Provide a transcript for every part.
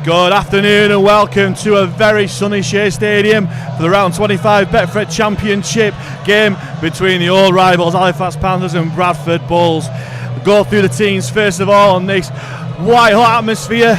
Good afternoon and welcome to a very sunny Shay Stadium for the Rd25 Betfred Championship game between the old rivals Halifax Panthers and Bradford Bulls. We'll go through the teams first of all on this white hot atmosphere.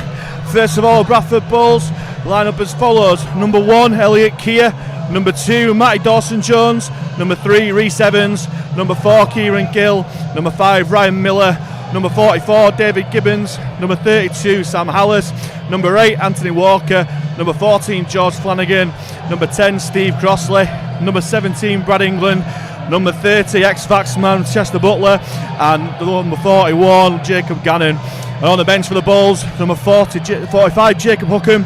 First of all, Bradford Bulls line up as follows: number 1, Elliot Keir; number 2, Matty Dawson-Jones; number 3, Rhys Evans; number 4, Kieran Gill; number 5, Ryan Miller; number 44, David Gibbons; number 32, Sam Hallis; number 8, Anthony Walker; number 14, George Flanagan; number 10, Steve Crossley; number 17, Brad England; number 30, X-Fax man Chester Butler; and number 41, Jacob Gannon. And on the bench for the Bulls, number 45, Jacob Hookham;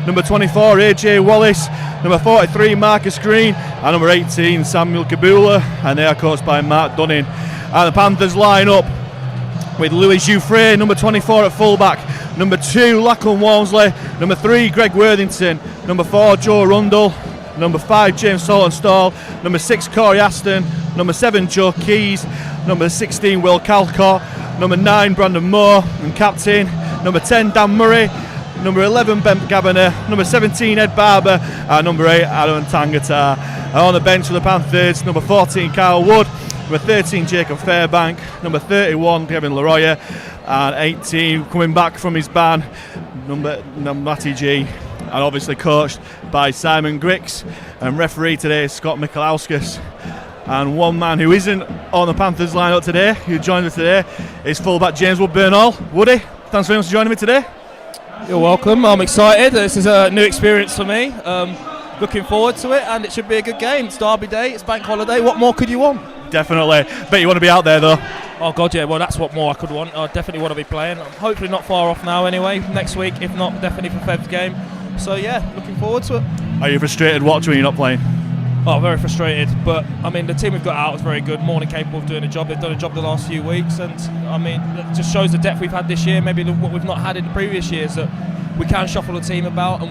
number 24, AJ Wallace; number 43, Marcus Green; and number 18, Samuel Kabula, and they are coached by Mark Dunning. And the Panthers line up with Louis Jouffre, number 24 at fullback; number 2, Lachlan Walmsley; number 3, Greg Worthington; number 4, Joe Rundle; number 5, James Saltonstall; number 6, Corey Aston; number 7, Joe Keys; number 16, Will Calcott; number 9, Brandon Moore; and captain, number 10, Dan Murray; number 11, Ben Gaviner; number 17, Ed Barber; and number 8, Adam Tangata. And on the bench for the Panthers, number 14, Kyle Wood; number 13, Jacob Fairbank; number 31, Kevin Leroy; and 18, coming back from his ban, number Matty G, and obviously coached by Simon Grix. And referee today is Scott Michalauskas. And one man who isn't on the Panthers lineup today, who joined us today, is fullback James Woodburn-Hall. Woody, thanks very much for joining me today. You're welcome. I'm excited. This is a new experience for me. Looking forward to it, and it should be a good game. It's Derby Day, it's bank holiday. What more could you want? Definitely. Bet you want to be out there though. Oh God, yeah. Well, that's what more I could want. I definitely want to be playing. I'm hopefully not far off now anyway. Next week, if not, definitely for Feb's game. So yeah, looking forward to it. Are you frustrated watching when you're not playing? Oh, very frustrated. But I mean, the team we've got out is very good, more than capable of doing a job. They've done a job the last few weeks, and I mean, it just shows the depth we've had this year. Maybe what we've not had in the previous years, that we can shuffle the team about, and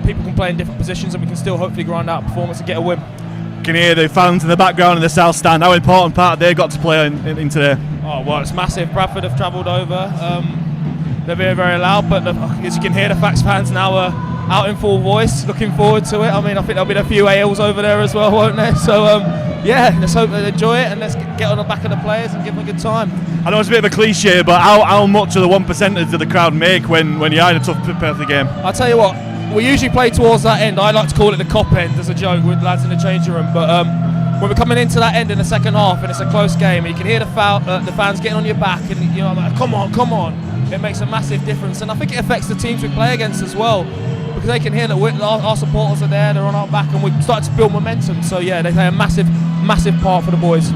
people can play in different positions, and we can still hopefully grind out a performance and get a win. You can hear the fans in the background in the south stand. How important part they got to play in today? Oh well, it's massive. Bradford have travelled over. They're very, very loud, but as you can hear, the Fax fans now are out in full voice. Looking forward to it. I mean, I think there'll be a few ALs over there as well, won't there? So yeah, let's hope they enjoy it, and let's get on the back of the players and give them a good time. I know it's a bit of a cliche, but how much of the 1% do the crowd make when you're in a tough part of the game? I'll tell you what, we usually play towards that end. I like to call it the cop end as a joke with lads in the changing room, but when we're coming into that end in the second half and it's a close game, and you can hear the fans getting on your back, and you know, like, come on, it makes a massive difference. And I think it affects the teams we play against as well, because they can hear that our supporters are there, they're on our back, and we start to build momentum. So yeah, they play a massive part for the boys.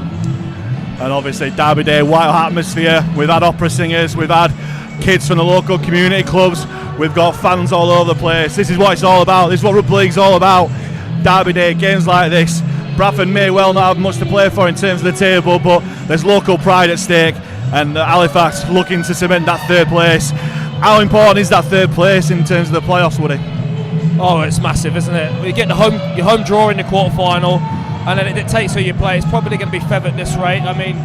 And obviously Derby Day, white hot atmosphere. We've had opera singers, we've had kids from the local community clubs, we've got fans all over the place. This is what it's all about. This is what Rugby League's all about. Derby Day, games like this. Bradford may well not have much to play for in terms of the table, but there's local pride at stake, and Halifax looking to cement that third place. How important is that third place in terms of the playoffs, Woody? Oh, it's massive, isn't it? You get your home draw in the quarter-final, and then it dictates who you play. It's probably going to be Fev at this rate. I mean,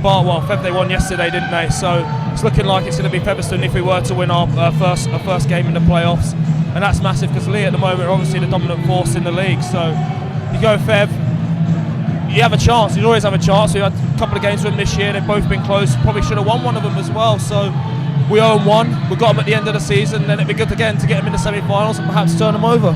Fev, they won yesterday, didn't they? So it's looking like it's going to be Featherstone if we were to win our first game in the playoffs, and that's massive because Lee at the moment are obviously the dominant force in the league. So you go Fev, you have a chance. You always have a chance. We've had a couple of games with them this year. They've both been close. Probably should have won one of them as well. So we own one. We've got them at the end of the season. Then it'd be good again to get them in the semi-finals and perhaps turn them over.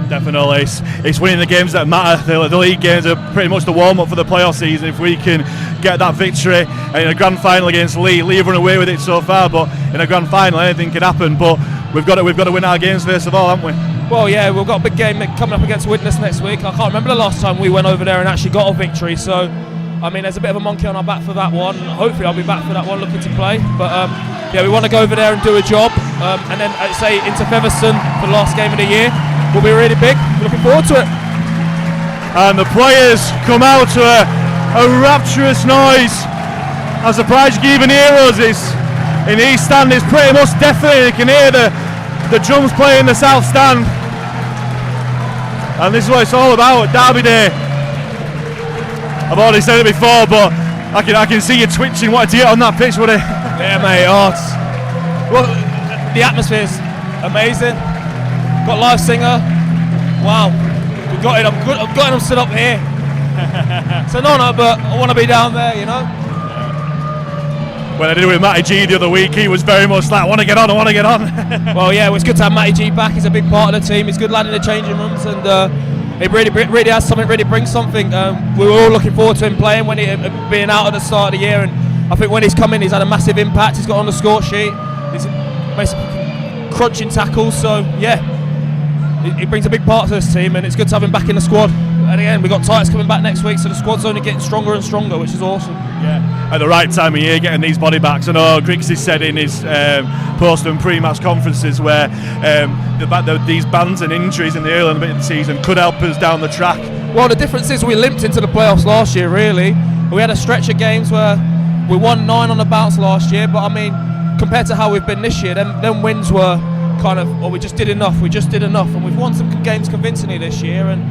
Definitely. It's winning the games that matter. The league games are pretty much the warm-up for the playoff season. If we can get that victory, and in a grand final against Lee have run away with it so far, but in a grand final anything could happen. But we've got to win our games first of all, haven't we? Well, yeah, we've got a big game coming up against Widnes next week. I can't remember the last time we went over there and actually got a victory. So, I mean, there's a bit of a monkey on our back for that one. Hopefully I'll be back for that one, looking to play. But yeah, we want to go over there and do a job. And then, say, into Featherstone for the last game of the year will be really big. We're looking forward to it. And the players come out to a rapturous noise. I'm surprised you can even hear us. In the east stand, it's pretty much deafening. You can hear the drums playing in the south stand. And this is what it's all about, Derby Day. I've already said it before, but I can see you twitching, wanting to get on that pitch, Woody. Yeah, mate. Well, the atmosphere is Amazing. Got live singer. Wow. We've got it. I've got him stood up here. It's an honour, but I want to be down there, you know. When I did it with Matty G the other week, he was very much like, I want to get on. Well, yeah, it's good to have Matty G back. He's a big part of the team. He's a good lad in the changing rooms, and it really has something, really brings something. We were all looking forward to him playing when he being out at the start of the year, and I think when he's come in, he's had a massive impact. He's got on the score sheet. He's basically crunching tackles, so yeah, he brings a big part to this team, and it's good to have him back in the squad. And again, we've got Titus coming back next week, so the squad's only getting stronger and stronger, which is awesome. Yeah, at the right time of year, getting these body backs. I know Griggs has said in his post and pre-match conferences where these bans and injuries in the early bit of the season could help us down the track. Well, the difference is we limped into the playoffs last year, really. We had a stretch of games where we won 9 on the bounce last year, but I mean, compared to how we've been this year, them wins were kind of, well, we just did enough, and we've won some games convincingly this year, and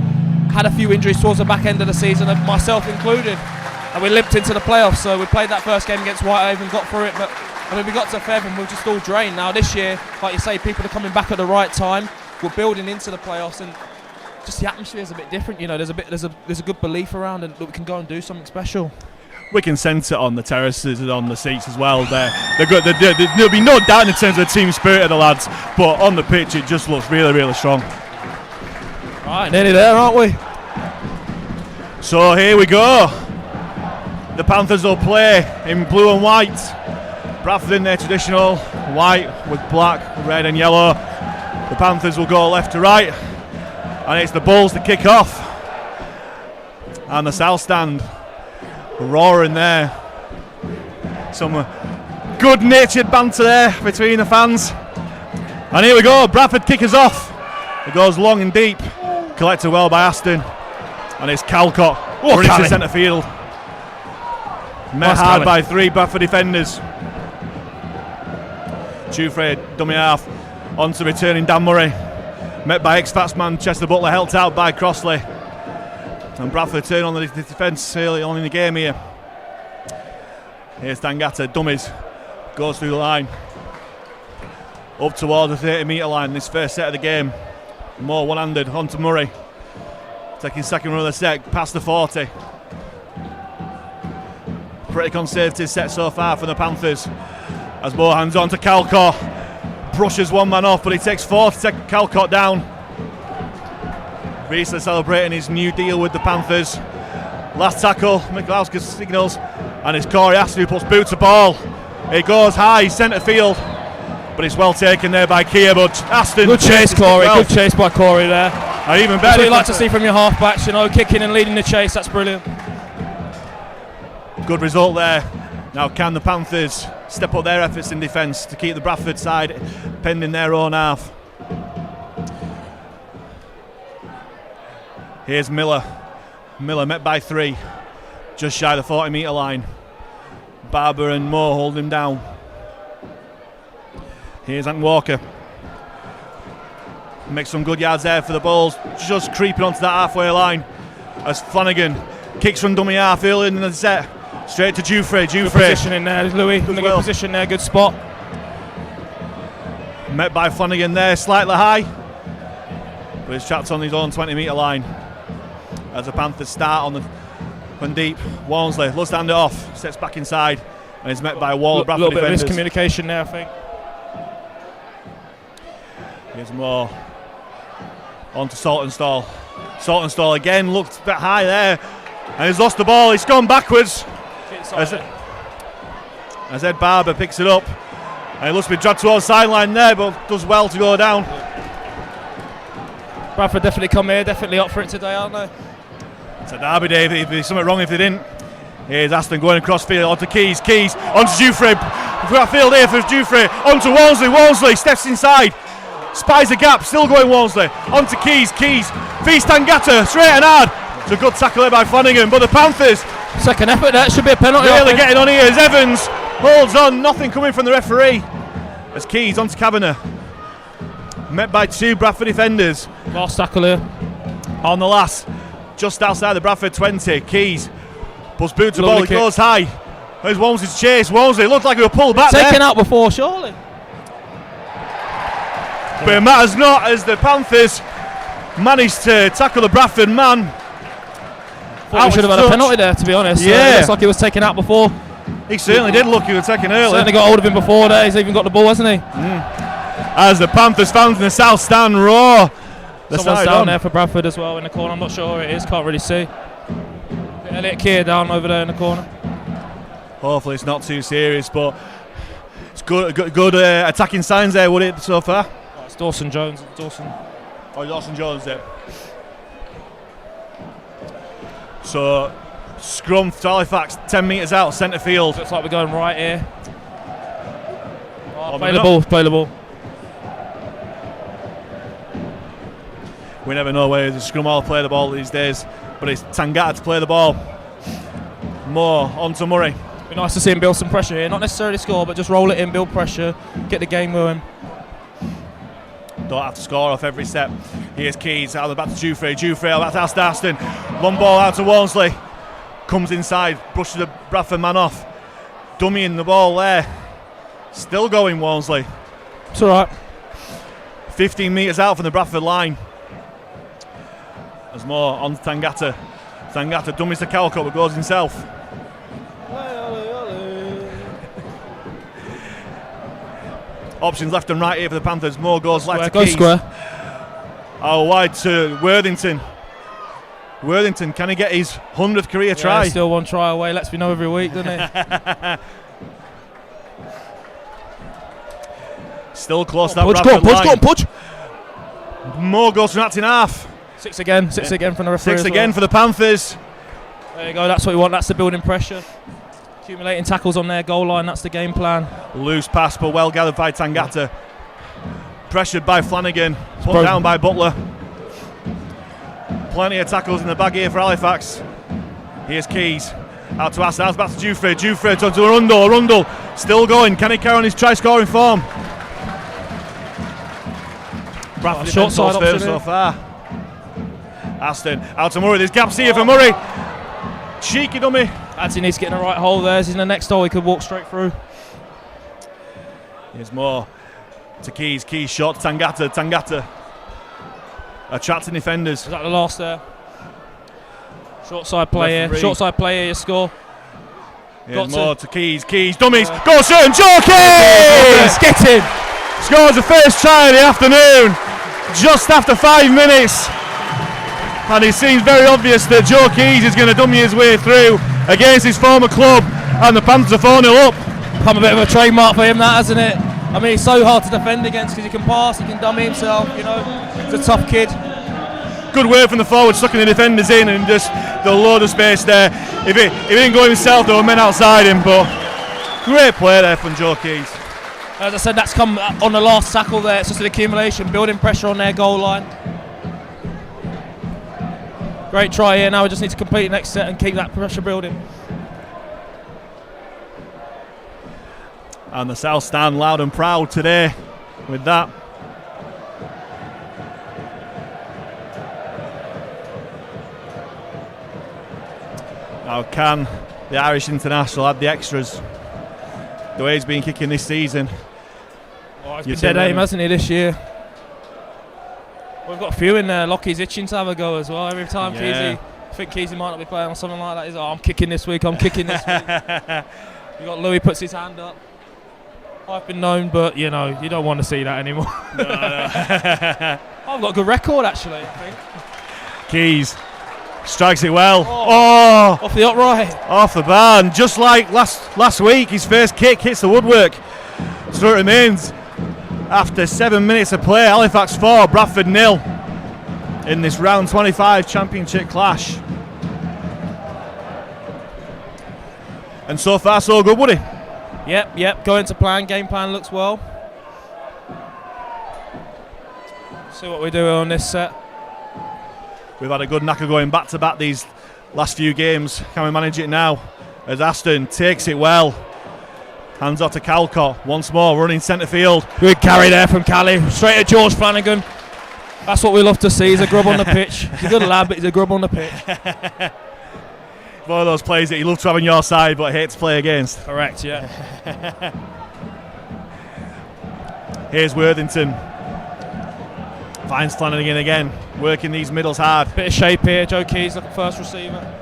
had a few injuries towards the back end of the season, myself included, and we limped into the playoffs. So we played that first game against Whitehaven, got through it, but I mean, we got to Fev and we were just all drained. Now this year, like you say, people are coming back at the right time. We're building into the playoffs, and just the atmosphere is a bit different. You know, there's a good belief around, and that we can go and do something special. We can sense it on the terraces and on the seats as well. They're good. There'll be no doubt in terms of the team spirit of the lads, but on the pitch it just looks really, really strong. Right, nearly there, aren't we? So here we go. The Panthers will play in blue and white. Bradford in their traditional white with black, red and yellow. The Panthers will go left to right, and it's the Bulls to kick off. And the South Stand roaring there. Some good-natured banter there between the fans. And here we go, Bradford kick us off. It goes long and deep, collected well by Aston, and it's Calcott running to centre field. Met hard by 3 Bradford defenders. Jufre, dummy half, on to returning Dan Murray. Met by ex-Fats man Chester Butler, helped out by Crossley. And Bradford turn on the defence early on in the game here. Here's Tangata, dummies, goes through the line. Up towards the 30 metre line, this first set of the game. More one-handed, on to Murray. Taking second run of the set, past the 40. Pretty conservative set so far from the Panthers. As Mo hands on to Calcott. Brushes one man off, but he takes 4 to take Calcott down. Recently celebrating his new deal with the Panthers. Last tackle, Mikulowski signals, and it's Corey Aston who puts boot to ball. It goes high, centre field, but it's well taken there by Kia, but Aston. Good chase, Corey, good chase by Corey there. And even better. That's what you like to see from your halfbacks, you know, kicking and leading the chase, that's brilliant. Good result there. Now can the Panthers step up their efforts in defence to keep the Bradford side pending their own half? Here's Miller. Miller met by 3, just shy of the 40 metre line. Barber and Moore hold him down. Here's Ant Walker. Makes some good yards there for the Bulls, just creeping onto that halfway line. As Flanagan kicks from dummy half early in the set. Straight to Jufre. Good position in there, Louis. In a good position there, good spot. Met by Flanagan there, slightly high. But he's trapped on his own 20 metre line. As the Panthers start on the when deep. Walmsley loves to hand it off, steps back inside, and is met by a wall of Bradford defenders. A little bit of miscommunication there, I think. Here's more. On to Saltonstall. Saltonstall again looked a bit high there, and he's lost the ball. He's gone backwards. As Ed Barber picks it up, and he looks to be dragged towards the sideline there, but does well to go down. Bradford definitely come here, definitely up for it today, aren't they? It's a derby day, it'd be something wrong if they didn't. Here's Aston going across field, onto Keys, onto Jufre. We've got a field here for Jufre, onto Walmsley. Walmsley steps inside, spies a gap, still going Walmsley. Onto Keys, feast Tangata, straight and hard. It's a good tackle there by Flanagan, but the Panthers. Second effort, that should be a penalty. Really getting on here as Evans holds on, nothing coming from the referee. As Keys onto Kavanagh. Met by 2 Bradford defenders. Last tackle here. On the last, just outside the Bradford 20, Keys puts boot to ball, it goes high. There's Walmsley's chase. Walmsley looked like he was pulled back taken out before, surely. But it matters not, as the Panthers managed to tackle the Bradford man. Thought we should have had a penalty there, to be honest. Yeah. It looks like he was taken out before. He certainly did look he was taken early. Certainly got hold of him before there. He's even got the ball, hasn't he? As the Panthers fans in the south stand roar. Someone's down there for Bradford as well in the corner. I'm not sure who it is. Can't really see. Elliot Keir down over there in the corner. Hopefully it's not too serious, but it's good attacking signs there, would it, so far? Oh, it's Dawson Jones. Dawson Jones there. So, scrum for Halifax, 10 metres out, centre field. Looks like we're going right here. Oh, play the ball, play the ball. We never know where the scrum will play the ball these days, but it's Tangata to play the ball. More on to Murray. Be nice to see him build some pressure here. Not necessarily score, but just roll it in, build pressure, get the game going. Don't have to score off every step. Here's Keys out of the back to Jufrey out back to Aston. Long ball out to Walmsley. Comes inside, brushes the Bradford man off. Dummying the ball there. Still going Walmsley. It's alright. 15 metres out from the Bradford line. There's more on Tangata. Tangata dummies the Calco but goes himself. Options left and right here for the Panthers. More goes left to Keys. Square. Oh, wide to Worthington. Worthington, can he get his 100th career try? Still one try away. Lets me know every week, doesn't he? Still close to that Go on, punch. More goes from Acton half. Six again from the referee. Six again for the Panthers. There you go, that's what we want. That's the building pressure. Accumulating tackles on their goal line, that's the game plan. Loose pass, but well gathered by Tangata. Pressured by Flanagan, put down by Butler. Plenty of tackles in the bag here for Halifax. Here's Keys, out to Aston, back to Jufrey to Arundel, still going, can he carry on his try-scoring form? Bradford short side option so far. Aston, out to Murray, there's gaps here for Murray. Cheeky dummy. Adzi needs to get in the right hole there. He's in the next hole, he could walk straight through. Here's more to Keys shot, Tangata. Attracting defenders. Is that the last there? Short side play here, you score. Here's more to Keys, dummies, goal soon, Joe Keys! Get in! Scores the first try of the afternoon, just after 5 minutes. And it seems very obvious that Joe Keys is going to dummy his way through against his former club, and the Panthers are 4-0 up. Become a bit of a trademark for him, that, hasn't it? I mean, he's so hard to defend against because he can pass, he can dummy himself, you know. He's a tough kid. Good work from the forward, sucking the defenders in and just the load of space there. If he didn't go himself, there were men outside him, but great play there from Joe Keys. As I said, that's come on the last tackle there. It's just an accumulation, building pressure on their goal line. Great try here. Now we just need to complete the next set and keep that pressure building. And the South stand loud and proud today with that. Now can the Irish international add the extras? The way he's been kicking this season. Oh, he's been dead aim, hasn't he, this year? We've got a few in there. Lockie's itching to have a go as well. Every time Keezy, I think Keezy might not be playing or something like that. He's like, I'm kicking this week. You got Louis puts his hand up. I've been known, but you know, you don't want to see that anymore. No. I've got a good record actually, I think. Keys strikes it well. Off the upright. Off the bar, and just like last week, his first kick hits the woodwork. So it remains after 7 minutes of play. Halifax 4, Bradford 0 in this round 25 championship clash. And so far so good, Woody. Yep, going to plan. Game plan looks well. See what we do on this set. We've had a good knacker going back to back these last few games. Can we manage it now? As Aston takes it well. Hands off to Calcott. Once more, running centre field. Good carry there from Callie. Straight at George Flanagan. That's what we love to see. He's a grub on the pitch. He's a good lad, but he's a grub on the pitch. One of those players that you love to have on your side but hate to play against. Correct, yeah. Here's Worthington. Finds Flanagan again, working these middles hard. Bit of shape here. Joe Keys, look at first receiver.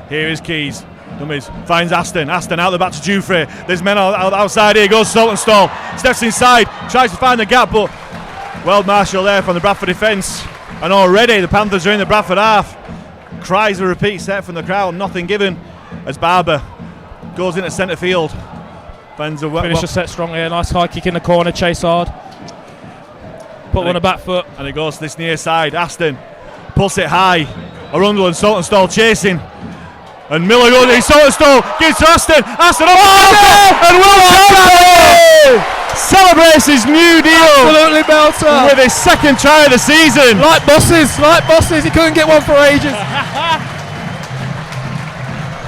Here is Keys. Dummies. Finds Aston. Aston out the back to Jufrey. There's men outside here. Goes Saltonstall. Steps inside. Tries to find the gap, but well marshalled there from the Bradford defence. And already the Panthers are in the Bradford half. Cries a repeat set from the crowd. Nothing given as Barber goes into centre field. Finish the set strong here. Nice high kick in the corner. Chase hard. Put one on the back foot. And it goes to this near side. Aston pulls it high. Arundel and Saltonstall chasing. And Miller goes in. Saltonstall gives to Aston. Aston and Will celebrates his new deal. Absolutely belter. With his second try of the season. Like bosses. He couldn't get one for ages.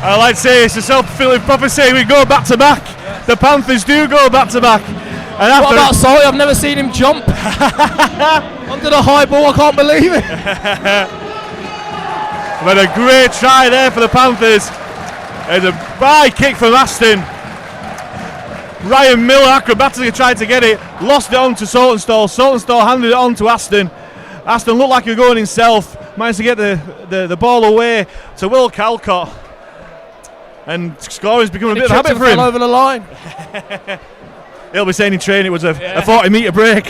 I like to say it's a self-fulfilling prophecy. We go back to back. Yes. The Panthers do go back to back. And what about Sawyer? I've never seen him jump under the high ball. I can't believe it. But a great try there for the Panthers. There's a high kick from Aston. Ryan Miller acrobatically tried to get it, lost it on to Saltonstall. Saltonstall handed it on to Aston. Aston looked like he was going himself, managed to get the ball away to Will Calcott. And scoring's become a bit of a habit for him. Over the line. He'll be saying in training it was a 40-metre break.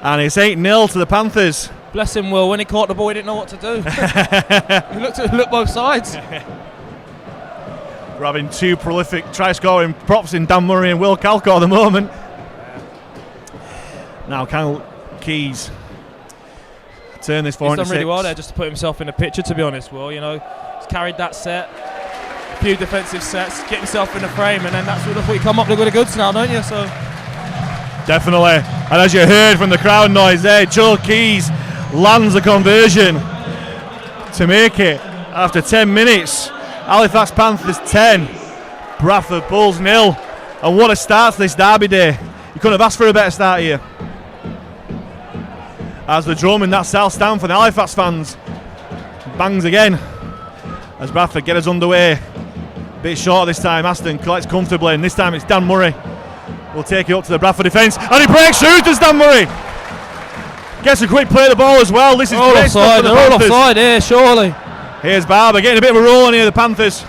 And it's 8-0 to the Panthers. Bless him, Will. When he caught the ball, he didn't know what to do. He looked both sides. We're having two prolific try-scoring props in Dan Murray and Will Calcott at the moment. Now Kyle Keys turn this 4 He's into done really 6. well there just to put himself in the picture, to be honest, Will. You know, he's carried that set, a few defensive sets, get himself in the frame, and then that's what you come up with the goods now, don't you? So definitely. And as you heard from the crowd noise there, Joe Keys lands the conversion to make it after 10 minutes. Halifax Panthers 10, Bradford Bulls 0. And what a start to this derby day. You couldn't have asked for a better start here. As the drum in that south stand for the Halifax fans bangs again as Bradford get us underway. Bit short this time. Aston collects comfortably, and this time it's Dan Murray. Will take it up to the Bradford defence, and he breaks through to Dan Murray. Gets a quick play of the ball as well. This is great stuff for the Panthers. All Panthers. offside here, surely. Here's Barber getting a bit of a roll on here, the Panthers.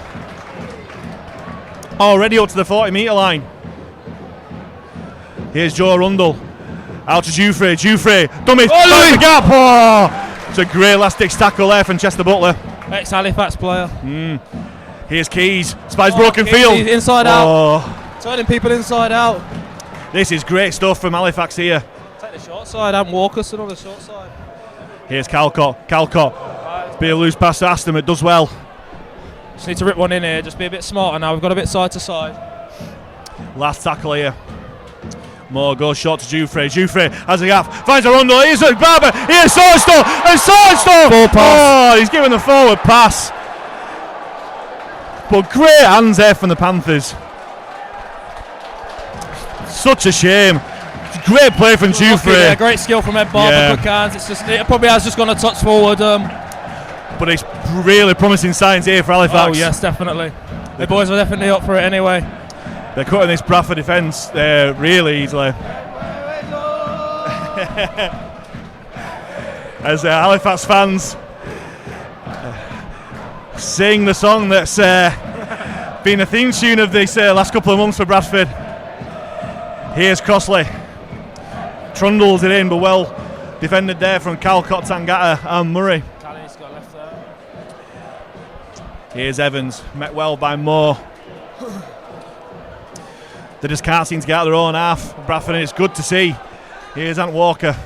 Already up to the 40-metre line. Here's Joe Arundel. Out to Jufrey. Dummy. Finds the gap. Oh, it's a great last-ditch tackle there from Chester Butler. Ex-Halifax player. Here's Keys. Spies broken Keys, field. Inside out. Turning people inside out. This is great stuff from Halifax here. Take the short side and Walkerson on the short side. Here's Calcott. Be a loose pass to Aston, it does well. Just need to rip one in here, just be a bit smarter now. We've got a bit side to side. Last tackle here. Moore goes short to Jufrey has a gap, finds Arundel. Here's Barber. Here's Saltonstall. And Saltonstall. Full pass. Oh, he's given the forward pass. But great hands there from the Panthers. Such a shame. Great play from Jufrey. Yeah, great skill from Ed Barber. Quick hands. It probably has just gone a touch forward. But it's really promising signs here for Halifax. Oh yes, definitely. The boys are definitely up for it anyway. They're cutting this Bradford defence really easily. As Halifax fans sing the song that's been a theme tune of this last couple of months for Bradford. Here's Crossley. Trundles it in, but well defended there from Calcott, Tangata and Murray. Talley's got left there. Here's Evans, met well by Moore. They just can't seem to get out of their own half, Bradford, and it's good to see. Here's Ant Walker.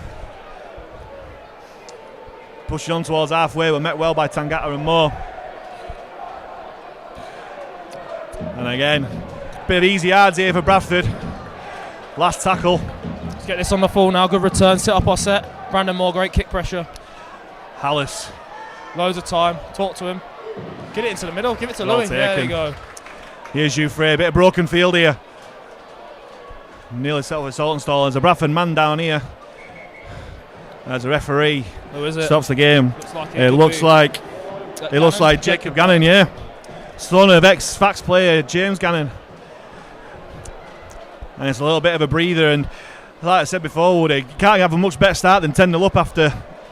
Pushing on towards halfway, but met well by Tangata and Moore. And again, bit of easy yards here for Bradford. Last tackle. Let's get this on the full now. Good return. Set up our set. Brandon Moore, great kick pressure. Hallis. Loads of time. Talk to him. Get it into the middle. Give it to Louis. There you go. Here's Jufrey. A bit of broken field here. Nearly set with Saltonstall. There's a Bradford man down here. There's a referee. Who is it? Stops the game. Looks like it looks like Jacob Gannon, son of ex-Fax player James Gannon. and it's a little bit of a breather. And like I said before, Woody, you can't have a much better start than 10-0 up after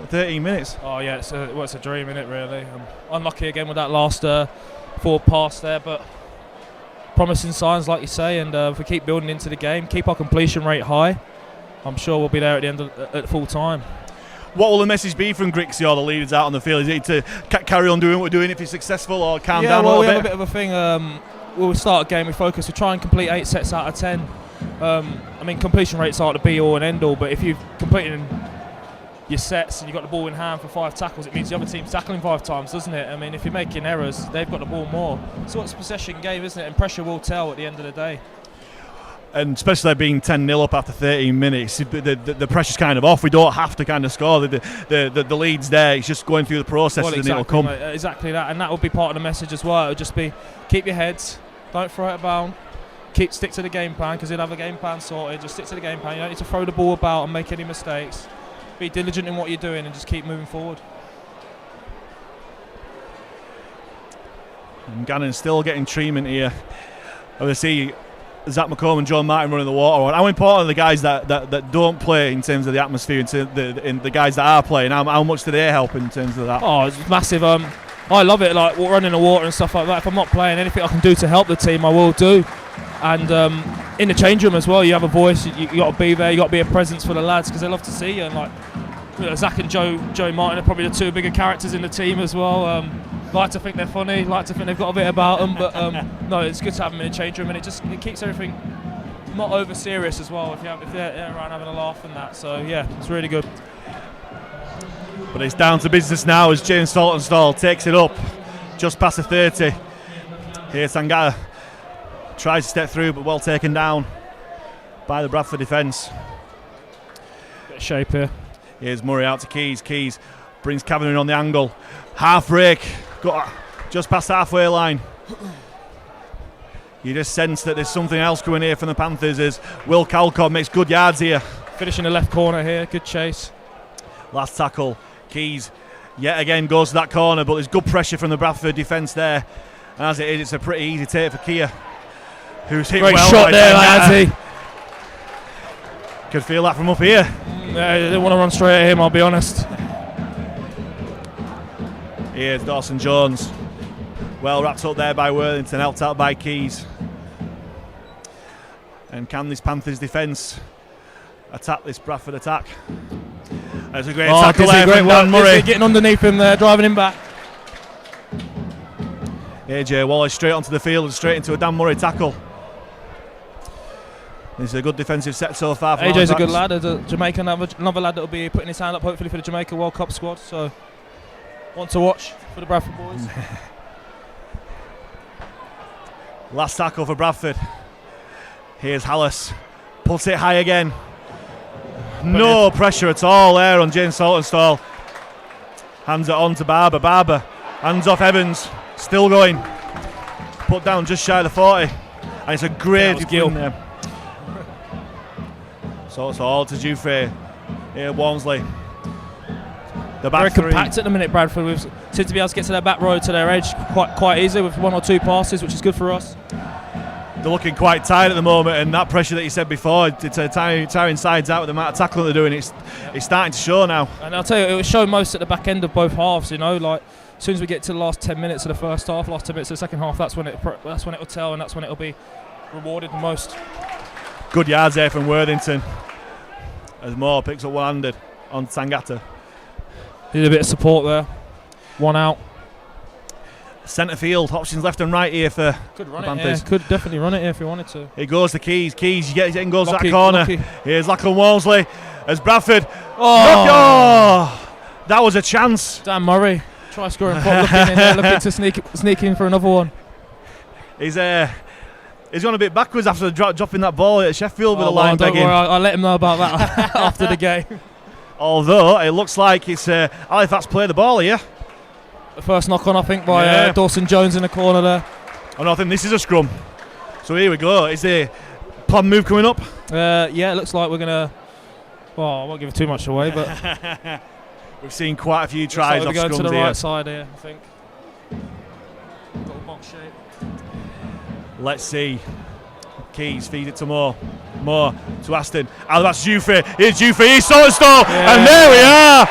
13 minutes. Oh yeah, it's a dream, isn't it, really? Unlucky again with that last forward pass there, but promising signs, like you say, and if we keep building into the game, keep our completion rate high, I'm sure we'll be there at the end at full time. What will the message be from Grixie or the leaders out on the field? Is it to carry on doing what we're doing if you're successful, or calm down a little bit? Yeah, well, we have a bit of a thing. When we start a game, we focus. We try and complete 8 sets out of 10. I mean, completion rates aren't the be-all and end-all, but if you've completed your sets and you've got the ball in hand for 5 tackles, it means the other team's tackling 5 times, doesn't it? I mean, if you're making errors, they've got the ball more. So it's a possession game, isn't it? And pressure will tell at the end of the day. And especially being 10-0 up after 13 minutes, the pressure's kind of off. We don't have to kind of score. The lead's there. It's just going through the process, and it'll come. Mate, exactly that, and that will be part of the message as well. It'll just be keep your heads, don't throw it about, stick to the game plan, because you'll have a game plan sorted. Just stick to the game plan. You don't need to throw the ball about and make any mistakes. Be diligent in what you're doing and just keep moving forward. And Gannon's still getting treatment here. Obviously, Zach McComb and John Martin running the water. How important are the guys that don't play in terms of the atmosphere, in the guys that are playing? How much do they help in terms of that? Oh, it's massive. I love it, like running the water and stuff like that. If I'm not playing, anything I can do to help the team, I will do. And in the change room as well, you have a voice. You got to be there. You got to be a presence for the lads, because they love to see you. And Zach and Joe Martin are probably the 2 bigger characters in the team as well. Like to think they're funny, like to think they've got a bit about them, but no, it's good to have them in the change room, and it keeps everything not over serious as well. If they're around having a laugh and that, so yeah, it's really good. But it's down to business now as James Saltonstall takes it up just past the 30. Here Tangata tries to step through, but well taken down by the Bradford defence. Bit of shape here. Here's Murray out to Keys. Keys brings Kavanagh in on the angle. Half rake, got just past the halfway line. You just sense that there's something else coming here from the Panthers as Will Calcott makes good yards here. Finishing the left corner here, good chase. Last tackle, Keys yet again goes to that corner, but there's good pressure from the Bradford defence there. And as it is, it's a pretty easy take for Kia, who's hit great well. Shot there, lads. Could feel that from up here. I didn't want to run straight at him, I'll be honest. Here's Dawson Jones. Well wrapped up there by Worthington, helped out by Keys. And can this Panthers defence attack this Bradford attack? That's a great tackle there from Dan Murray. Getting underneath him there, driving him back. AJ Wallace straight onto the field and straight into a Dan Murray tackle. This is a good defensive set so far. AJ's a good lad. There's a Jamaican, another lad that will be putting his hand up hopefully for the Jamaica World Cup squad. So, one to watch for the Bradford boys. Last tackle for Bradford. Here's Hallis. Puts it high again. No pressure at all there on James Saltonstall. Hands it on to Barber. Barber hands off Evans. Still going. Put down just shy of the 40. And it's a great gill there. So it's all to Jufre. Here Walmsley. The back very compact at the minute, Bradford. We seem to be able to get to their back row, to their edge quite easy with 1 or 2 passes, which is good for us. They're looking quite tight at the moment, and that pressure that you said before, it's tiring sides out with the amount of tackling they're doing. It's starting to show now. And I'll tell you, it will show most at the back end of both halves. You know, like as soon as we get to the last 10 minutes of the first half, last 10 minutes of the second half, that's when it will tell, and that's when it will be rewarded the most. Good yards there from Worthington as Moore picks up one-handed on Tangata. Did a bit of support there. 1 out. Centre field options left and right here for could run the Panthers. Could definitely run it here if he wanted to. It goes to Keys. Keys getting goes lucky, to that corner. Lucky. Here's Lachlan Walmsley as Bradford. Oh, that was a chance. Dan Murray try scoring pop, looking to sneak in for another one. He's gone a bit backwards after dropping that ball at Sheffield with a line don't begging. worry, I'll let him know about that after the game. Although it looks like it's Halifax play the ball here. The first knock on, I think, by Dawson Jones in the corner there. Oh no, I think this is a scrum. So here we go. Is the plan move coming up? Yeah, it looks like we're gonna. Well, I won't give it too much away, but we've seen quite a few tries like off we're going scrums to the here. right side here, I think. Got a box shape. Let's see. Keys feeds it to Moore to Aston. That's Jufrey. Here's Jufrey. Here's Saltonstall. Yeah. And there we are.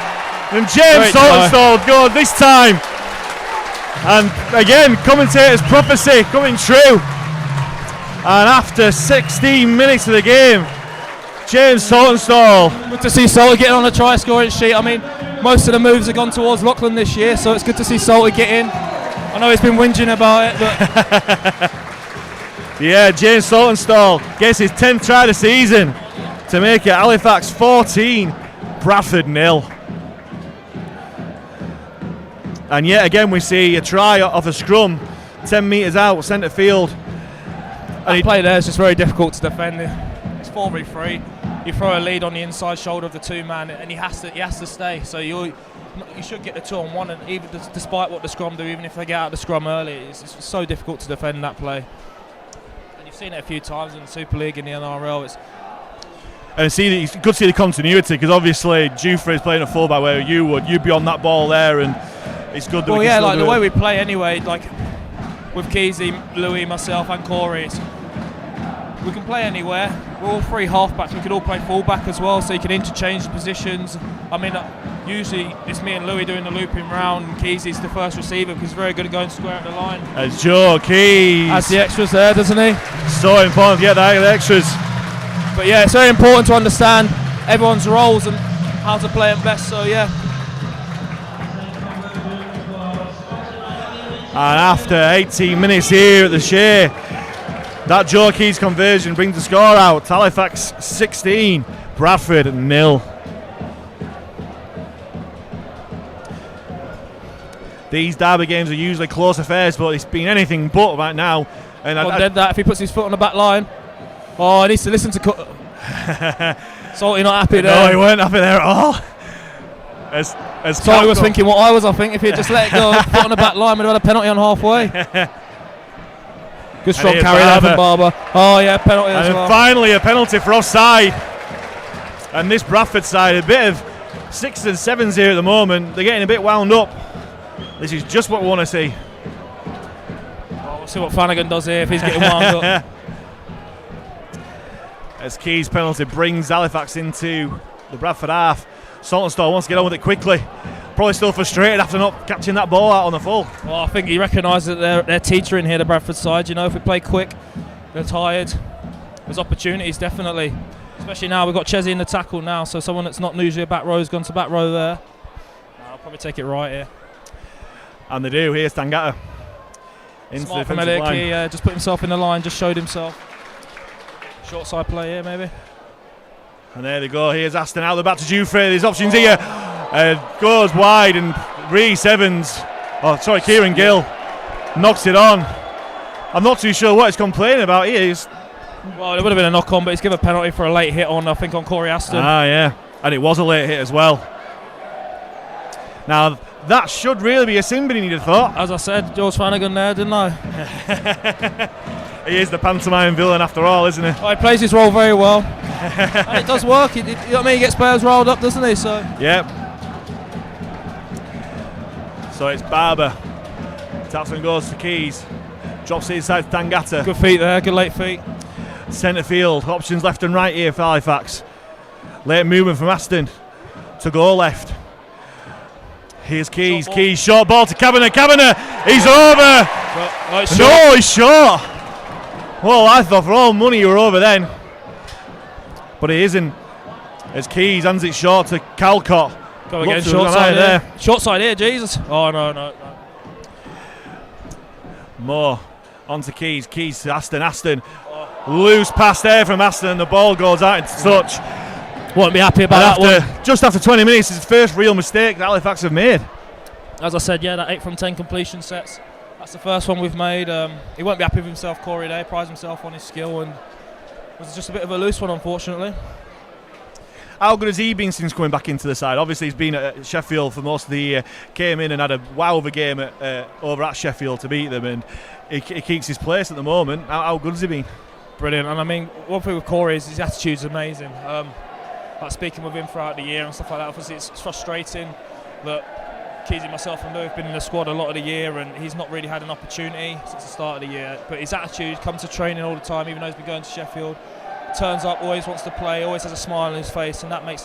And James Saltonstall goes this time. And again, commentator's prophecy coming true. And after 16 minutes of the game, James Saltonstall. Good to see Salty getting on the try scoring sheet. I mean, most of the moves have gone towards Lachlan this year, so it's good to see Salty get in. I know he's been whinging about it, but yeah, James Saltonstall gets his 10th try of the season to make it Halifax 14, Bradford 0. And yet again we see a try off a scrum 10 metres out, centre field. That play there is just very difficult to defend. It's 4v3. You throw a lead on the inside shoulder of the two-man, and he has to stay. So you should get the 2-on-1, and even despite what the scrum do, even if they get out of the scrum early, it's so difficult to defend that play. And you've seen it a few times in the Super League, in the NRL. And it's good to see the continuity, because obviously Jufrey is playing a fullback where you'd be on that ball there, and it's good that we can still do the it. way we play anyway, like with Keezy, Louis, myself, and Corey, we can play anywhere. We're all three halfbacks. We could all play fullback as well, so you can interchange positions. I mean, usually it's me and Louis doing the looping round, and Keezy's the first receiver because he's very good at going square at the line. As Joe Keys has the extras there, doesn't he? So important to get the extras. But yeah, it's very important to understand everyone's roles and how to play them best. So yeah. And after 18 minutes here at the Shay, that Joe Keys conversion brings the score out. Halifax 16, Bradford 0. These derby games are usually close affairs, but it's been anything but right now. And that if he puts his foot on the back line. Oh, he needs to listen to. Salty not happy there. No, he weren't happy there at all. As Salty was thinking what I was. I think if he had just let it go, foot on the back line, we'd have had a penalty on halfway. Good strong carry there from Barber. Oh yeah, penalty as well. And finally a penalty for offside. And this Bradford side, a bit of 6s and 7s here at the moment. They're getting a bit wound up. This is just what we want to see. Well, we'll see what Flanagan does here if he's getting wound up. As Keys' penalty brings Halifax into the Bradford half. Saltonstall wants to get on with it quickly. Probably still frustrated after not catching that ball out on the full. Well, I think he recognises that they're teetering here, the Bradford side. You know, if we play quick, they're tired. There's opportunities, definitely. Especially now, we've got Chesney in the tackle now, so someone that's not usually a back row has gone to back row there. I'll probably take it right here. And they do. Here's Tangata. Into Smart the from defensive line. He just put himself in the line, just showed himself. Short side play here, maybe. And there they go. Here's Aston out the back to Jufrey. There's options here. Goes wide, and Reece Evans, Kieran Gill knocks it on. I'm not too sure what he's complaining about here. Well, it would have been a knock on, but he's given a penalty for a late hit on, I think, on Corey Aston. Ah, yeah. And it was a late hit as well. Now, that should really be a sin bin, you'd have thought. As I said, George Flanagan there, didn't I? He is the pantomime villain after all, isn't he? Oh, he plays his role very well. And it does work. You know what I mean? He gets players rolled up, doesn't he? So. Yep. So it's Barber. Taps and goes to Keys. Drops it inside to Tangata. Good feet there, good late feet. Centre field. Options left and right here for Halifax. Late movement from Aston to go left. Here's Keys. Keys, short ball to Kavanagh. Kavanagh, he's over. No, he's short. Well, I thought for all money you were over then. But it isn't. As Keys hands it short to Calcott. Go again, short side there. Short side here, Jesus. Oh, no. More onto Keys. Keys to Aston. Aston. Loose pass there from Aston, and the ball goes out into touch. Won't be happy about that one. Just after 20 minutes, it's the first real mistake that Halifax have made. As I said, yeah, that 8 from 10 completion sets. That's the first one we've made. He won't be happy with himself, Corey, there. Prides himself on his skill, and it was just a bit of a loose one, unfortunately. How good has he been since coming back into the side? Obviously, he's been at Sheffield for most of the year. Came in and had a wow of a game over at Sheffield to beat them, and he keeps his place at the moment. How good has he been? Brilliant. And I mean, one thing with Corey is his attitude's amazing. Like speaking with him throughout the year and stuff like that, obviously it's frustrating that Keys and myself and Lou have been in the squad a lot of the year, and he's not really had an opportunity since the start of the year. But his attitude, comes to training all the time, even though he's been going to Sheffield, turns up, always wants to play, always has a smile on his face, and that makes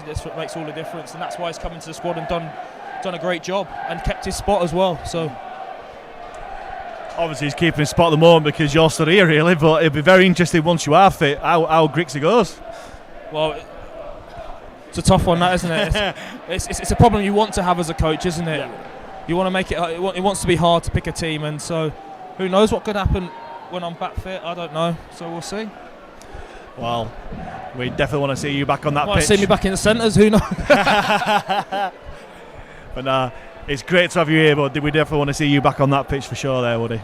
all the difference. And that's why he's come into the squad and done a great job and kept his spot as well. So obviously he's keeping his spot at the moment because you're still here, really. But it'll be very interesting once you are fit how Grixie goes. Well, it's a tough one, that, isn't it? It's a problem you want to have as a coach, isn't it? Yeah. You want to make it. It wants to be hard to pick a team, and so who knows what could happen when I'm back fit? I don't know. So we'll see. Well, we definitely want to see you back on that Might pitch. see me back in the centres. Who knows? But it's great to have you here. But we definitely want to see you back on that pitch for sure, there, Woody.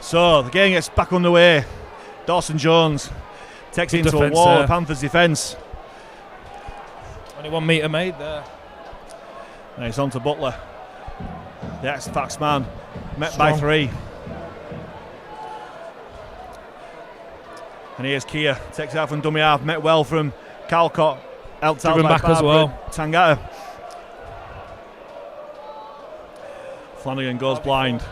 So the game gets back underway. Dawson Jones takes it into a wall of Panthers defence. Only 1 metre made there. And it's on to Butler. The ex-Fax man, met Strong. by 3. And here's Kia, takes it out from dummy half, met well from Calcott, helped out by back as well. Tangata. Flanagan goes blind.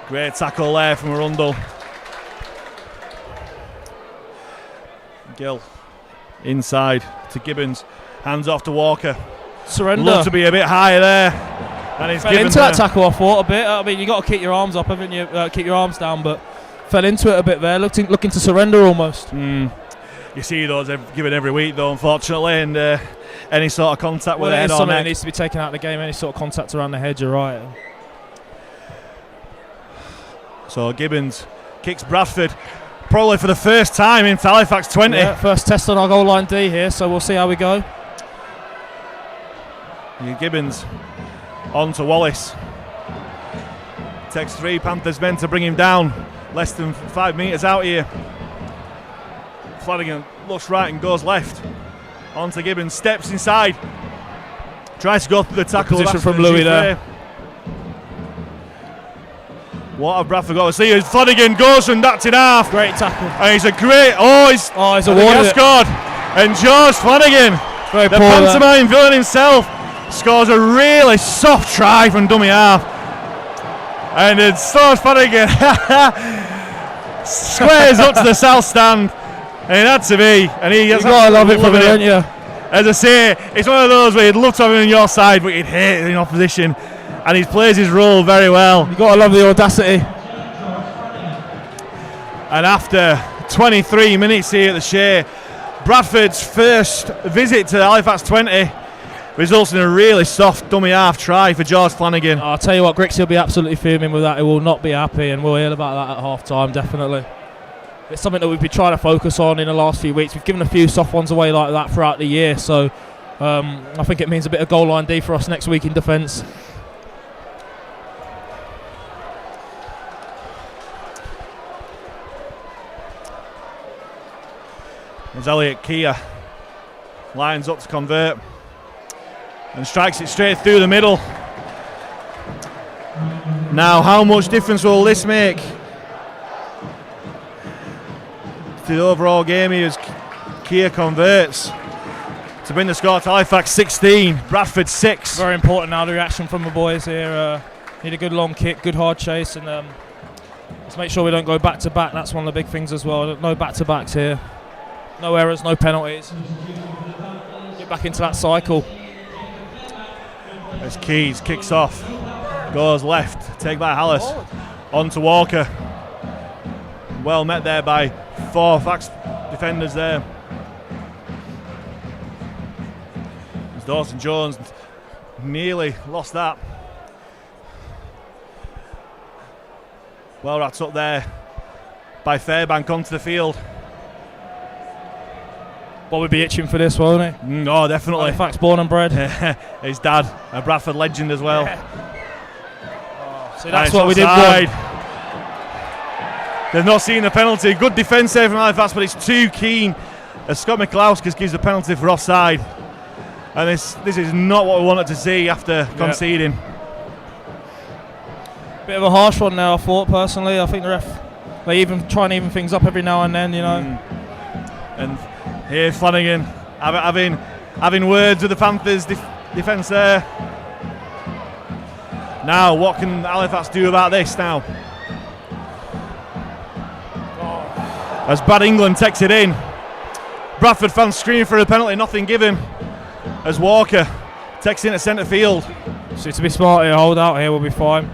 Great tackle there from Arundel. Gill inside to Gibbons, hands off to Walker. Surrender. Love to be a bit higher there. And he's fell into that tackle, I thought, a bit. I mean, you got to keep your arms up, haven't you? Keep your arms down, but fell into it a bit there, looking to surrender almost. You see those given every week, though, unfortunately, and any sort of contact with the head or something neck. that needs to be taken out of the game. Any sort of contact around the head, you're right. So Gibbons kicks Bradford, probably for the first time into Halifax 20. Yeah, first test on our goal line D here, so we'll see how we go. Gibbons on to Wallace. Takes 3 Panthers men to bring him down. Less than 5 metres out here. Flanagan looks right and goes left. On to Gibbons, steps inside. Tries to go through the tackle. Position from Louis there. What have Bradford got to see? As Flanagan goes and that's in half. Great tackle. And he's a great. He's awarded it. scored. And George Flanagan, Very the poor pantomime villain himself, scores a really soft try from dummy half. And it's George Flanagan squares up to the south stand. And it had to be. And he gets. You've got to love it from it, don't you? As I say, it's one of those where you'd love to have him on your side, but you'd hate it in opposition. And he plays his role very well. You've got to love the audacity. And after 23 minutes here at the Shay, Bradford's first visit to Halifax 20 results in a really soft dummy half try for George Flanagan. I'll tell you what, Grixie will be absolutely fuming with that. He will not be happy, and we'll hear about that at half time, definitely. It's something that we've been trying to focus on in the last few weeks. We've given a few soft ones away like that throughout the year, so I think it means a bit of goal line D for us next week in defence. As Elliot Kia lines up to convert and strikes it straight through the middle. Now, how much difference will this make to the overall game here as Kia converts to bring the score to Halifax 16, Bradford 6. Very important now, the reaction from the boys here. Need a good long kick, good hard chase, and let's make sure we don't go back to back. That's one of the big things as well. No back to backs here. No errors, no penalties. Get back into that cycle. As Keys kicks off, goes left, take by Hallis, on to Walker. Well met there by 4 Fax defenders there. As Dawson Jones nearly lost that. Well wrapped up there by Fairbank onto the field. Well, we'd be itching for this, won't he? No, definitely. Halifax born and bred. His dad, a Bradford legend as well. See, that's what we did want. They've not seen the penalty. Good defence there from Halifax, but it's too keen. As Scott Mikulowskis gives the penalty for offside. And this is not what we wanted to see after conceding. Bit of a harsh one now, I thought, personally. I think the ref, they even try and even things up every now and then, you know. And here's Flanagan having words with the Panthers defence there. Now, what can Halifax do about this now? As Bad England takes it in. Bradford fans screaming for a penalty, nothing given. As Walker takes it into centre field. So to be smart here, hold out here, we'll be fine.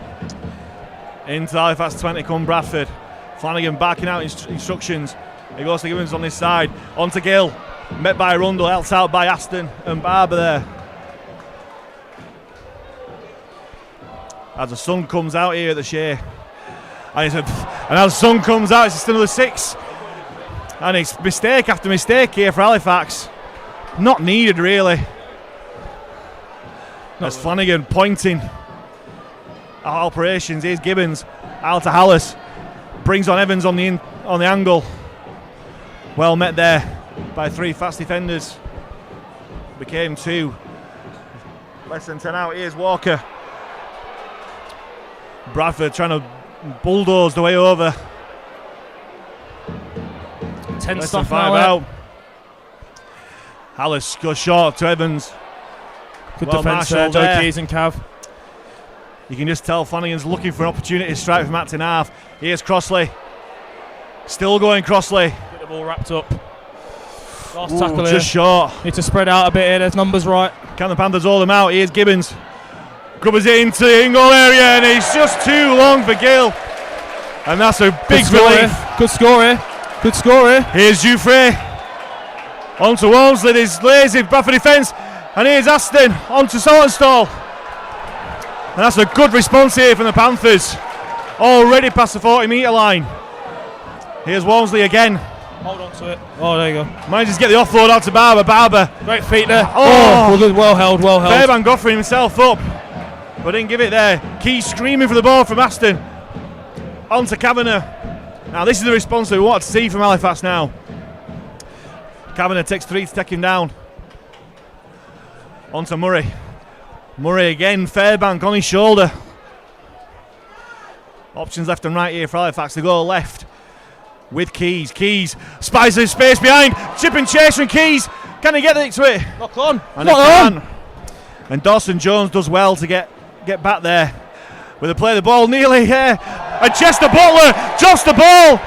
Into Halifax 20 come Bradford. Flanagan backing out instructions. He goes to Gibbons on this side. On to Gill. Met by Rundle, helped out by Aston and Barber there. As the sun comes out here at the Shay. And as the sun comes out, it's just another 6. And it's mistake after mistake here for Halifax. Not needed, really. As Flanagan pointing at operations. Here's Gibbons. Out to Hallis. Brings on Evans on the angle. Well met there by 3 fast defenders. Became 2. Less than 10 out. Here's Walker. Bradford trying to bulldoze the way over. 10 Less stuff than 5 now, out. Hallis goes short to Evans. Good defence there, Joe Keys and Cav. You can just tell Flanagan's looking for an opportunity to strike from Matt in half. Here's Crossley. Still going Crossley. Get the ball wrapped up. Last tackle here. Just short. Need to spread out a bit here, there's numbers right. Can the Panthers hold them out? Here's Gibbons. Grubbers it into the in-goal area and it's just too long for Gill. And that's a big relief. Good score here. Good score here. Here's Jouffre. On to Walmsley, there's lazy Bradford defence. And here's Aston on to Saltonstall. And that's a good response here from the Panthers. Already past the 40-metre line. Here's Walmsley again. Hold on to it. Oh, there you go. Manages to get the offload out to Barber. Barber. Great feet there. Oh, well held, well held. Fairbank offering himself up, but didn't give it there. Key screaming for the ball from Aston. On to Kavanagh. Now this is the response that we want to see from Halifax now. Kavanagh takes 3 to take him down. On to Murray. Murray again, Fairbank on his shoulder. Options left and right here for Halifax. They go left with Keys. Keys spies the space behind. Chip and chase from Keys. Can he get it to it? Knock on. And Knock on. And Dawson Jones does well to get back there. With a play the ball nearly here. And Chester Butler drops the ball.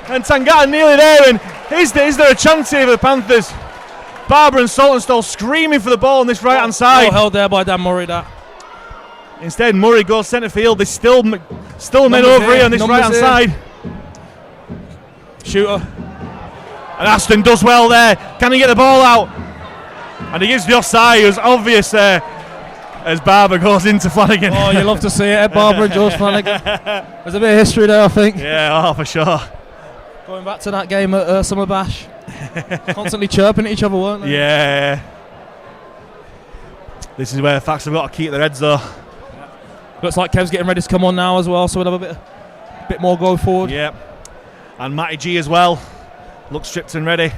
And Tangata nearly there. And is there a chance here for the Panthers? Barber and Saltonstall screaming for the ball on this right hand side. Well held there by Dan Murray. That. Instead, Murray goes centre field. There's still men over here on this right hand side. Shooter. And Aston does well there. Can he get the ball out? And he gives the offside. It was obvious there as Barber goes into Flanagan. Oh, you love to see it, Barber and George Flanagan. There's a bit of history there, I think. Yeah, for sure. Going back to that game at Summer Bash. Constantly chirping at each other, weren't they? Yeah. This is where Fax have got to keep their heads though. Looks like Kev's getting ready to come on now as well, so we'll have a bit more go forward. Yep. And Matty G as well. Looks stripped and ready.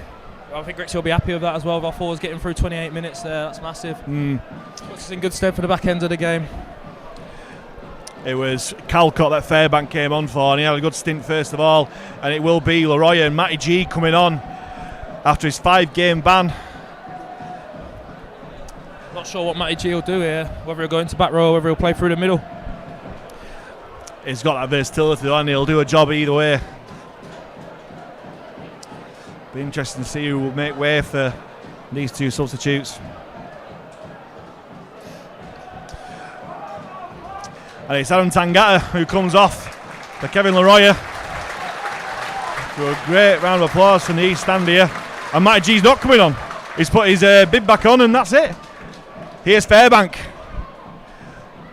I think Grix will be happy with that as well. With our forwards getting through 28 minutes there, that's massive. Puts us in good stead for the back end of the game. It was Calcott that Fairbank came on for, and he had a good stint first of all. And it will be Leroy and Matty G coming on after his 5-game ban. Not sure what Matty G will do here, whether he'll go into back row or whether he'll play through the middle. He's got that versatility though, and he'll do a job either way. Be interesting to see who will make way for these 2 substitutes. And it's Adam Tangata who comes off for Kevin Leroy. So a great round of applause from the East Stand here. And Matty G's not coming on. He's put his bib back on and that's it. Here's Fairbank.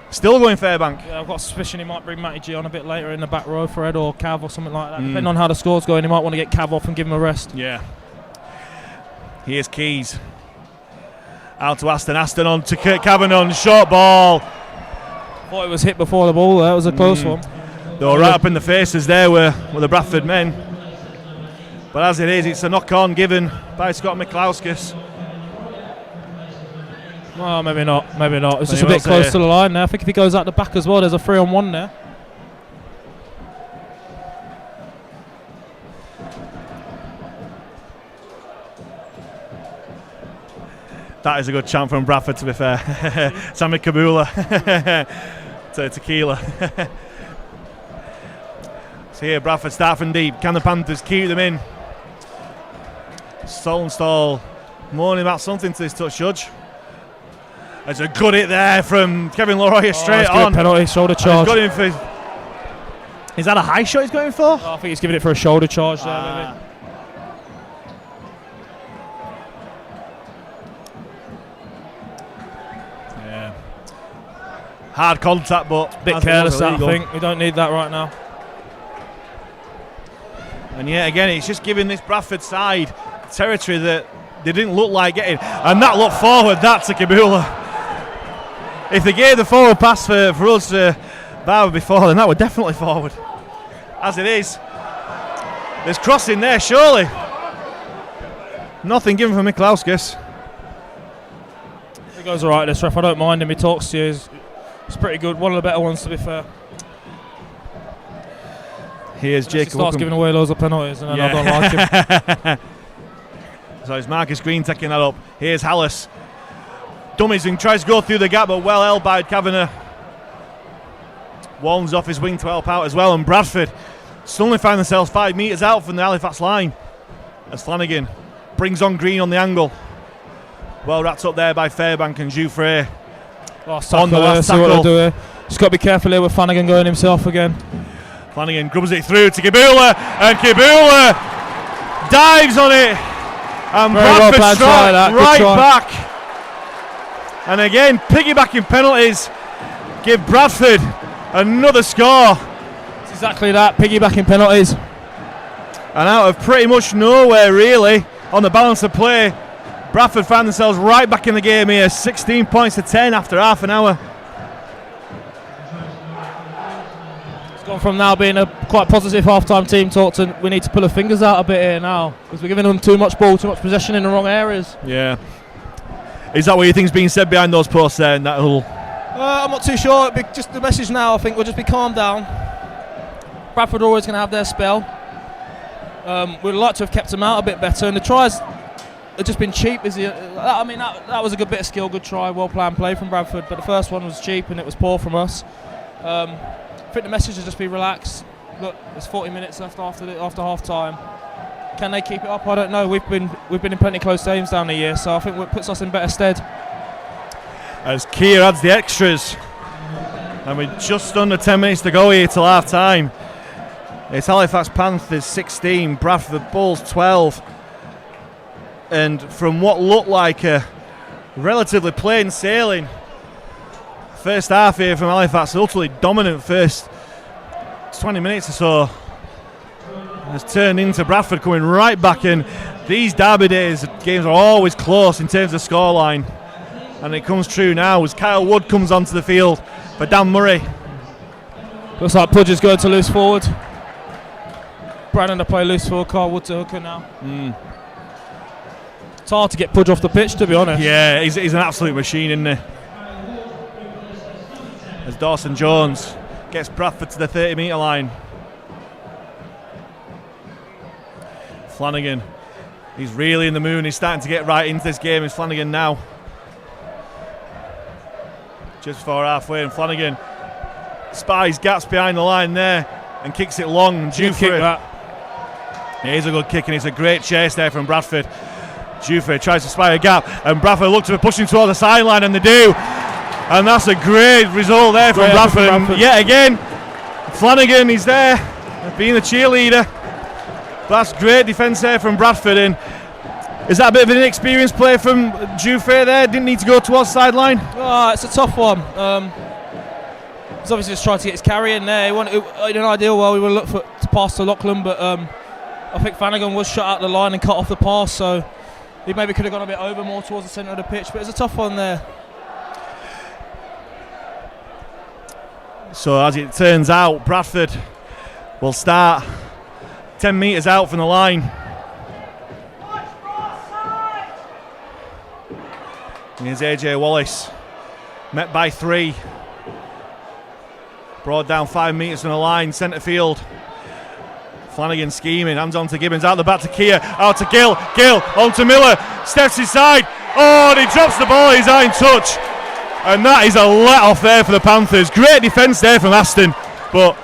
Still going Fairbank. Yeah, I've got a suspicion he might bring Matty G on a bit later in the back row for Ed or Cav or something like that. Depending on how the score's going, he might want to get Cav off and give him a rest. Yeah. Here's Keys. Out to Aston. Aston on to Kurt Kavanagh. Short ball. Thought it was hit before the ball there. It was a close one. They were right up in the faces there were the Bradford men. But as it is, it's a knock-on given by Scott Miklauskas. Well, maybe not. Maybe not. It's just a bit close to the line there. I think if he goes out the back as well, there's a 3-on-1 there. That is a good chant from Bradford, to be fair. Sammy Kabula to tequila. So here Bradford start from deep. Can the Panthers keep them in? Stall moaning about something to this touch judge. There's a good hit there from Kevin Leroy straight on. Penalty, shoulder charge. He's got him for. Is that a high shot he's going for? I think he's giving it for a shoulder charge there. Maybe. Yeah. Hard contact, but bit careless that, I think. We don't need that right now. And yet again, it's just giving this Bradford side territory that they didn't look like getting. And that look forward, that's a Kabula. If they gave the forward pass for us to Barber before, then that would definitely forward. As it is, there's crossing there, surely. Nothing given for Miklauskas. He goes all right, this ref. I don't mind him. He talks to you. He's pretty good. One of the better ones, to be fair. Here's Jacob. He starts giving away loads of penalties, and then I don't like him. So it's Marcus Green taking that up. Here's Hallis. Dummies and tries to go through the gap, but well held by Kavanagh. Warns off his wing to help out as well, and Bradford suddenly find themselves 5 metres out from the Halifax line as Flanagan brings on Green on the angle. Well wrapped up there by Fairbank and Jouffre. On the last tackle. Just got to be careful here with Flanagan going himself again. Flanagan grubs it through to Kabula, and Kabula dives on it, and Bradford strike right back. And again, piggybacking penalties give Bradford another score. It's exactly that, piggybacking penalties. And out of pretty much nowhere, really, on the balance of play, Bradford found themselves right back in the game here, 16 points to 10 after half an hour. It's gone from now being a quite positive half-time team talk to we need to pull our fingers out a bit here now, because we're giving them too much ball, too much possession in the wrong areas. Yeah. Is that what you think's being said behind those posts there in that huddle? I'm not too sure. It'll be just the message now, I think, will just be calm down. Bradford are always going to have their spell. We'd like to have kept them out a bit better, and the tries have just been cheap. I mean, that was a good bit of skill, good try, well planned play from Bradford, but the first one was cheap and it was poor from us. I think the message will just be relax. Look, there's 40 minutes left after half time. Can they keep it up? I don't know. We've been in plenty close games down the year, so I think it puts us in better stead. As Keir adds the extras, and with just under 10 minutes to go here till half time, it's Halifax Panthers 16, Bradford Bulls 12, and from what looked like a relatively plain sailing first half here from Halifax, ultimately dominant first 20 minutes or so, has turned into Bradford coming right back in. These derby days games are always close in terms of scoreline, and it comes true now as Kyle Wood comes onto the field for Dan Murray. Looks like Pudge is going to loose forward. Brandon to play loose forward, Kyle Wood to hooker now. It's hard to get Pudge off the pitch, to be honest. Yeah, he's an absolute machine, isn't he? As Dawson Jones gets Bradford to the 30-metre line. Flanagan, he's really in the mood. He's starting to get right into this game. Is Flanagan now? Just before halfway, and Flanagan spies gaps behind the line there and kicks it long. And Jouffre, yeah, he's a good kick, and it's a great chase there from Bradford. Jouffre tries to spy a gap, and Bradford look to be pushing toward the sideline, and they do. And that's a great result there from Bradford. And yet again, Flanagan is there, being the cheerleader. That's great defence there from Bradford. And is that a bit of an inexperienced play from Jouffre there? Didn't need to go towards the sideline? Oh, it's a tough one. He's obviously just trying to get his carry in there. In an ideal world, we would look to pass to Lachlan, but I think Flanagan was shut out the line and cut off the pass, so he maybe could have gone a bit over more towards the centre of the pitch, but it's a tough one there. So as it turns out, Bradford will start 10 metres out from the line. Here's AJ Wallace, met by 3. Brought down 5 metres from the line, centre field. Flanagan scheming, hands on to Gibbons, out the back to Keir, out to Gill on to Miller, steps inside. Oh, Wood, he drops the ball, he's out in touch. And that is a let off there for the Panthers. Great defence there from Aston, but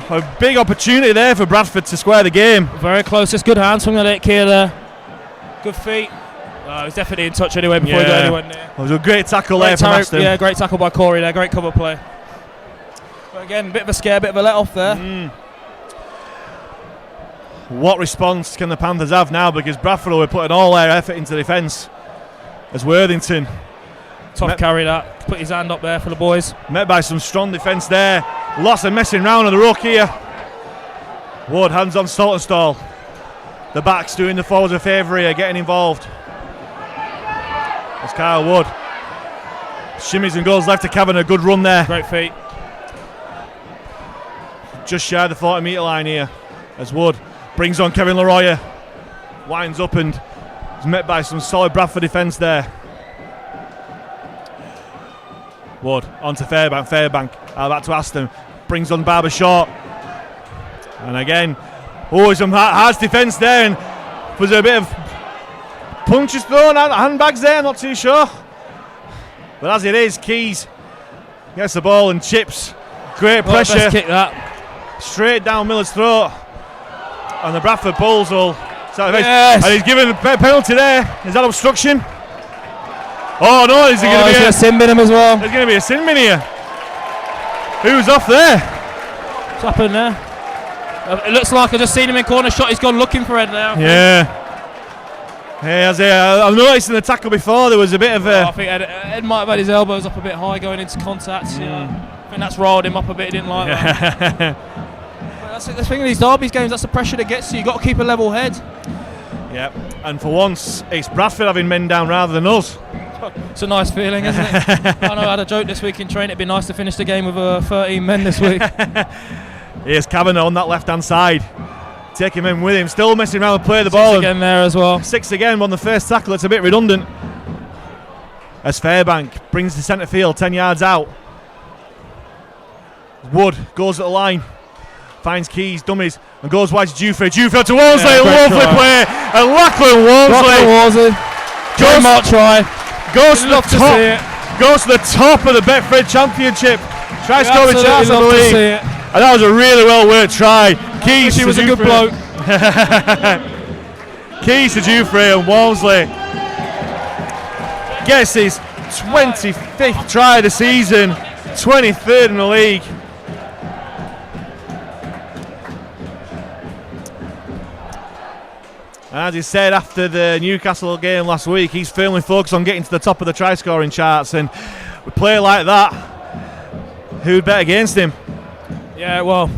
a big opportunity there for Bradford to square the game. Very close. It's good hands from the late Keir there. Good feet. He was definitely in touch anyway before he got anywhere near. It was a great tackle there from Aston. Yeah, great tackle by Corey there. Great cover play. But again, bit of a scare, bit of a let off there. What response can the Panthers have now? Because Bradford were putting all their effort into defence. As Worthington. Tough carry that. Put his hand up there for the boys. Met by some strong defence there. Lots of messing around on the ruck here. Wood, hands on Saltonstall. The backs doing the forwards a favour here, getting involved. It's Kyle Wood. Shimmies and goes left to Kavanagh. Good run there. Great feet. Just shy of the 40 metre line here. As Wood brings on Kevin Leroy. Winds up and is met by some solid Bradford defence there. Wood onto Fairbank. Back to Aston. Brings on Barber Short. And again, some hard defence there. And was there a bit of punches thrown out, handbags there? I'm not too sure. But as it is, Keys gets the ball and chips. Great pressure. Best kick that. Straight down Miller's throat. And the Bradford Bulls will. Yes. And he's given a penalty there. Is that obstruction? Oh no, is there going to be a sin bin him as well? There's going to be a sin bin here. Who's off there? What's happened there? It looks like I just seen him in corner shot. He's gone looking for Ed now. Yeah. I've noticed in the tackle before there was a bit of a. I think Ed might have had his elbows up a bit high going into contact. You know. I think that's riled him up a bit. He didn't like that. But that's the thing with these derbies games. That's the pressure that gets you. You've got to keep a level head. Yep. And for once, it's Bradford having men down rather than us. It's a nice feeling, isn't it? I know I had a joke this week in training. It'd be nice to finish the game with 13 men this week. Here's Kavanagh on that left-hand side. Taking him with him. Still messing around and play the ball. 6 again there as well. 6 again on the first tackle. It's a bit redundant. As Fairbank brings the centre field 10 yards out. Wood goes at the line. Finds Keys, dummies, and goes wide to Jufrey. Jufrey to Walmsley. Lovely play. And Lachlan Walmsley. Goes to the top. Goes to the top of the Betfred Championship. Try scoring chance, I believe. And that was a really well worked try. Keys he was a good bloke. Keys to Jufrey, and Walmsley gets his 25th try of the season, 23rd in the league. And as he said after the Newcastle game last week, he's firmly focused on getting to the top of the try scoring charts, and with a player like that, who'd bet against him? Yeah, well,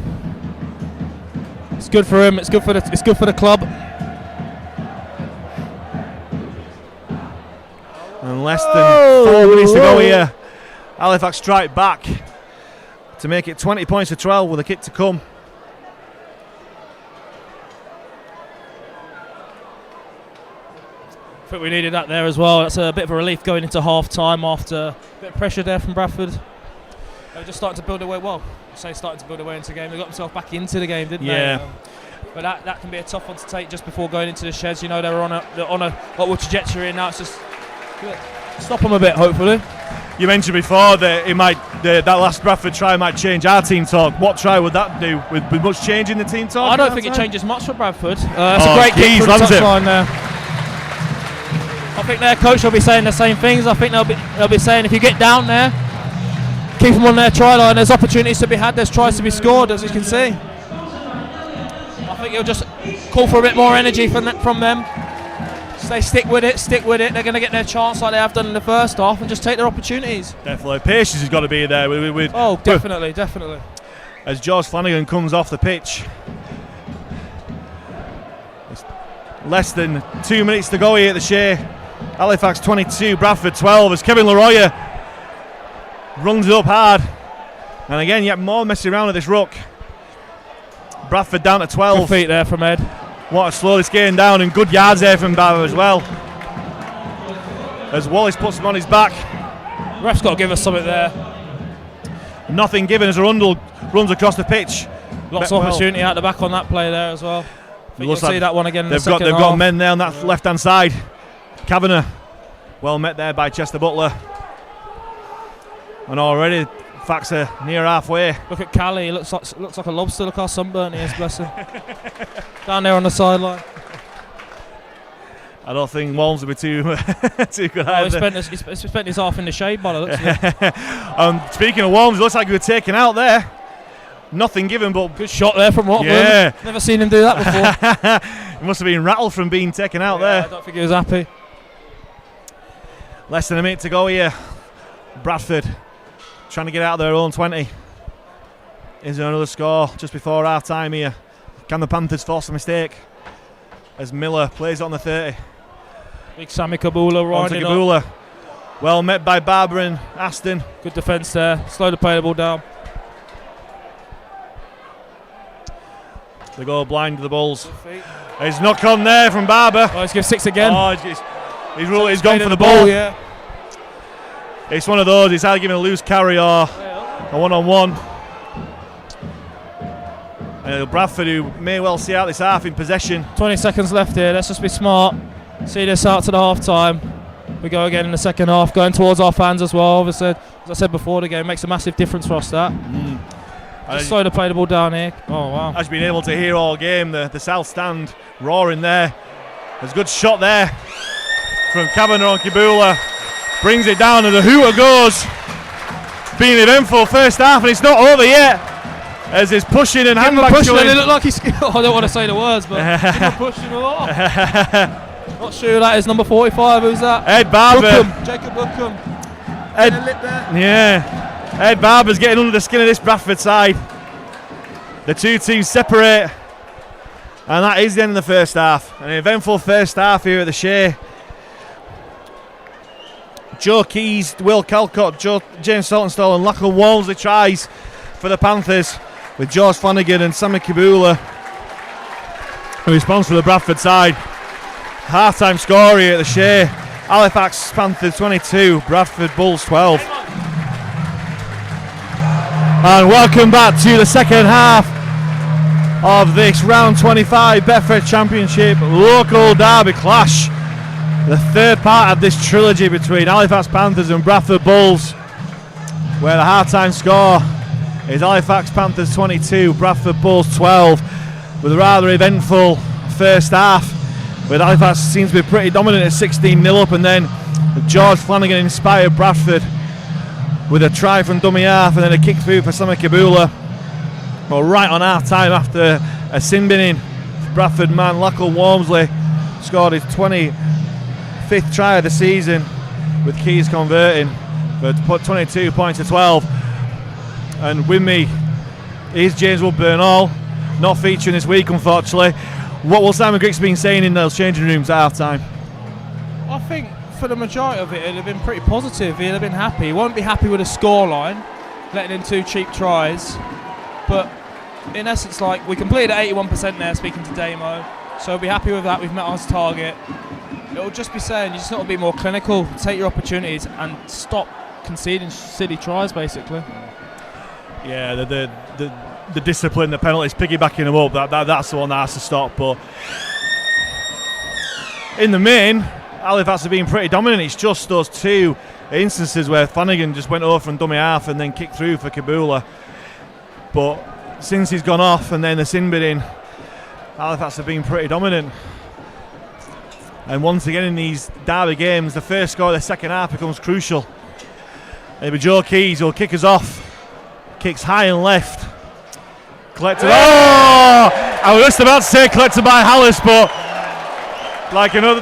it's good for him. It's good for the club. And less than 4 minutes to go here. Halifax strike back to make it 20 points to 12 with a kick to come. I think we needed that there as well. That's a bit of a relief going into half time after a bit of pressure there from Bradford. They were just starting to build their way. Well, starting to build their way into the game. They got themselves back into the game, didn't they? But that can be a tough one to take just before going into the sheds. You know, they're on a upward trajectory, and now it's just stop them a bit, hopefully. You mentioned before that that last Bradford try might change our team talk. What try would that do? With much change in the team talk? I don't think it changes much for Bradford. It's a great kick for the touchline there. I think their coach will be saying the same things. I think they'll be saying if you get down there, keep them on their try line. There's opportunities to be had. There's tries to be scored, as you can see. I think he'll just call for a bit more energy from them. Say stick with it. They're going to get their chance like they have done in the first half, and just take their opportunities. Definitely, patience has got to be there. Definitely. As George Flanagan comes off the pitch, it's less than 2 minutes to go here at the Shay. Halifax 22, Bradford 12. As Kevin Leroy runs it up hard, and again, yet more messing around with this ruck. Bradford down to 12. Good feet there from Ed. What a slowly skating down, and good yards there from Barber as well. As Wallace puts him on his back. Ref's got to give us something there. Nothing given as Arundel runs across the pitch. Lots of opportunity out the back on that play there as well. I think you'll see that one again in the second half. They've got men there on that left-hand side. Kavanagh Well met there by Chester Butler. And already Fax are near halfway. Look at Callie, he looks like a lobster. Look how sunburnt he is, bless him. Down there on the sideline. I don't think Walms will be too good either. He spent his half in the shade by the looks of it. Speaking of Walms, it looks like he was taken out there. Nothing given, but good shot there from Rockland. Yeah. Never seen him do that before. He must have been rattled from being taken out there. I don't think he was happy. Less than a minute to go here. Bradford trying to get out of their own 20. Is there another score just before half time here? Can the Panthers force a mistake? As Miller plays it on the 30. Big Sammy Kabula riding Kabula. Well met by Barber and Aston. Good defence there. Slow to play the ball down. They go blind to the Bulls. He's knock on there from Barber. Oh, he's given 6 again. Oh, he's gone for the ball. Yeah. It's one of those. It's either giving a loose carry or a one-on-one. Bradford, who may well see out this half in possession. 20 seconds left here. Let's just be smart. See this out to the half time. We go again in the second half, going towards our fans as well. Obviously, as I said before, the game makes a massive difference for us. That. Just slow to play the ball down here. Oh wow! I've been able to hear all game the south stand roaring there. There's a good shot there from Kavanagh on Kibula. Brings it down and the hooter goes. Being eventful first half and it's not over yet. As he's pushing and handbags going. It looked like he's. I don't want to say the words, but he's pushing a lot. Not sure who that is. Number 45. Who's that? Ed Barber. Jacob Bookham. Ed Barber's getting under the skin of this Bradford side. The two teams separate, and that is the end of the first half. An eventful first half here at the Shay. Joe Keys, Will Calcott, James Saltonstall and Lachlan Walmsley tries for the Panthers, with George Flanagan and Sammy Kabula in response for the Bradford side. Half-time score here at the Shay. Halifax Panthers 22, Bradford Bulls 12. And welcome back to the second half of this round 25 Betfred Championship local derby clash. The third part of this trilogy between Halifax Panthers and Bradford Bulls, where the half-time score is Halifax Panthers 22, Bradford Bulls 12, with a rather eventful first half, with Halifax seems to be pretty dominant at 16-0 up, and then George Flanagan inspired Bradford with a try from dummy half and then a kick through for Sammy Kabula. Well, right on half time after a sin binning, Bradford man Lachlan Walmsley scored his 25th try of the season, with Keys converting for 22 points to 12. And with me is James Woodburn Hall, not featuring this week unfortunately. What will Simon Griggs been saying in those changing rooms at half time? I think for the majority of it, it'd have been pretty positive. He'd have been happy. He won't be happy with a scoreline, letting in 2 cheap tries. But in essence, like, we completed at 81% there, speaking to Damo. So we'll be happy with that. We've met our target. It'll just be saying you just got to be more clinical, take your opportunities, and stop conceding silly tries, basically. Yeah, the discipline, the penalties, piggybacking them up, that's the one that has to stop. But in the main, Halifax have been pretty dominant. It's just those 2 instances where Flanagan just went over from dummy half and then kicked through for Kabula. But since he's gone off and then the sin bidding, Halifax have been pretty dominant. And once again in these derby games, the first score of the second half becomes crucial. It'll be Joe Keys who'll kick us off. Kicks high and left. Collected. Oh! I was just about to say collected by Hallis, but like another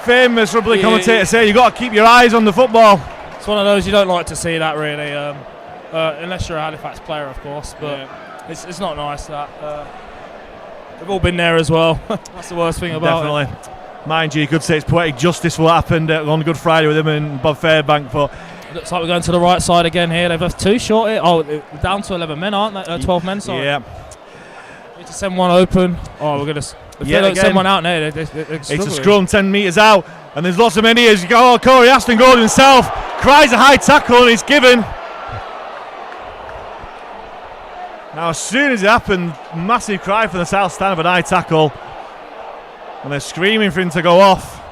famous rugby commentator said, you've got to keep your eyes on the football. It's one of those you don't like to see that, really, unless you're a Halifax player, of course. But it's not nice that. We've all been there as well. That's the worst thing about it. Definitely. Mind you could say it's poetic justice what happened on Good Friday with him and Bob Fairbank, but looks like we're going to the right side again here. They've left 2 short here. Oh, down to 11 men, aren't they? 12 men, sorry. Yeah. Need to send one open. Oh, we're going to. If they don't send one out now, it's a scrum 10 metres out, and there's lots of men here. Oh, Corey Aston goes himself, cries a high tackle, and it's given. Now, as soon as it happened, massive cry from the south stand of an high tackle, and they're screaming for him to go off.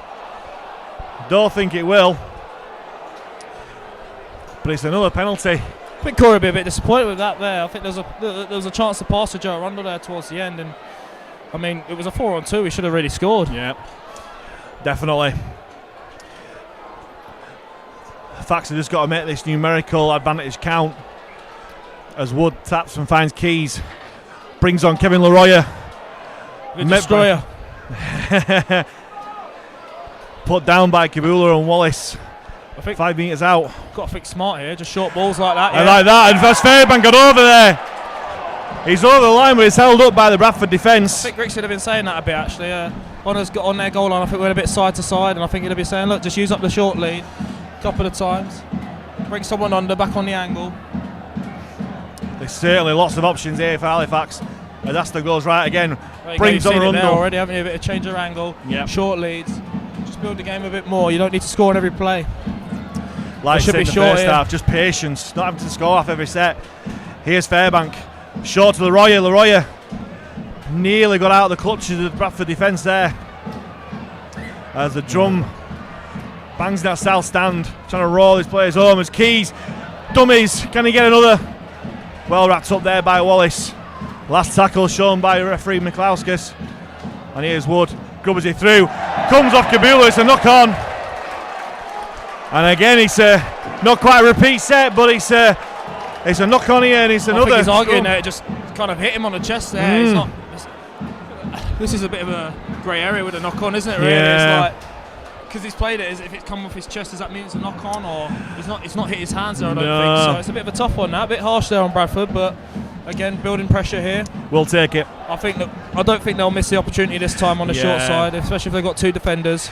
Don't think it will. But it's another penalty. I think Corey would be a bit disappointed with that there. I think there was a chance to pass to Joe Arundel there towards the end, and I mean it was a 4-on-2. He should have really scored. Yeah, definitely. Fax have just got to make this numerical advantage count. As Wood taps and finds Keys, brings on Kevin Leroyer. Good destroyer. Put down by Kabula and Wallace. I think 5 metres out. Got to think smart here, just short balls like that. I like that, and Fairbank got over there. He's over the line, but he's held up by the Bradford defence. I think Rick should have been saying that a bit actually. Honour's got on their goal line, I think we went a bit side to side, and I think he'd have been saying, look, just use up the short lead a couple of times. Bring someone under, back on the angle. There's certainly lots of options here for Halifax. As Aston goes right again. Brings on there already, haven't you? A bit of change of angle, short leads. Just build the game a bit more. You don't need to score on every play. Like should be short first half, just patience, not having to score off every set. Here's Fairbank, short to Leroyer. Leroyer nearly got out of the clutches of the Bradford defence there. As the drum bangs that south stand, trying to roll his players home as Keys. Dummies, can he get another? Well wrapped up there by Wallace. Last tackle shown by referee Miklauskas. And here's Wood, grubbers it through. Comes off Kabula, it's a knock on. And again, it's not quite a repeat set, but it's a knock on here, and it's another. I think he's arguing there, it just kind of hit him on the chest there. This is a bit of a grey area with a knock on, isn't it? Really, yeah. It's like because he's played it. If it's come off his chest, does that mean it's a knock on, or it's not hit his hands there? I don't think so. It's a bit of a tough one now, a bit harsh there on Bradford, but again, building pressure here. We'll take it. I don't think they'll miss the opportunity this time on the short side, especially if they've got two defenders.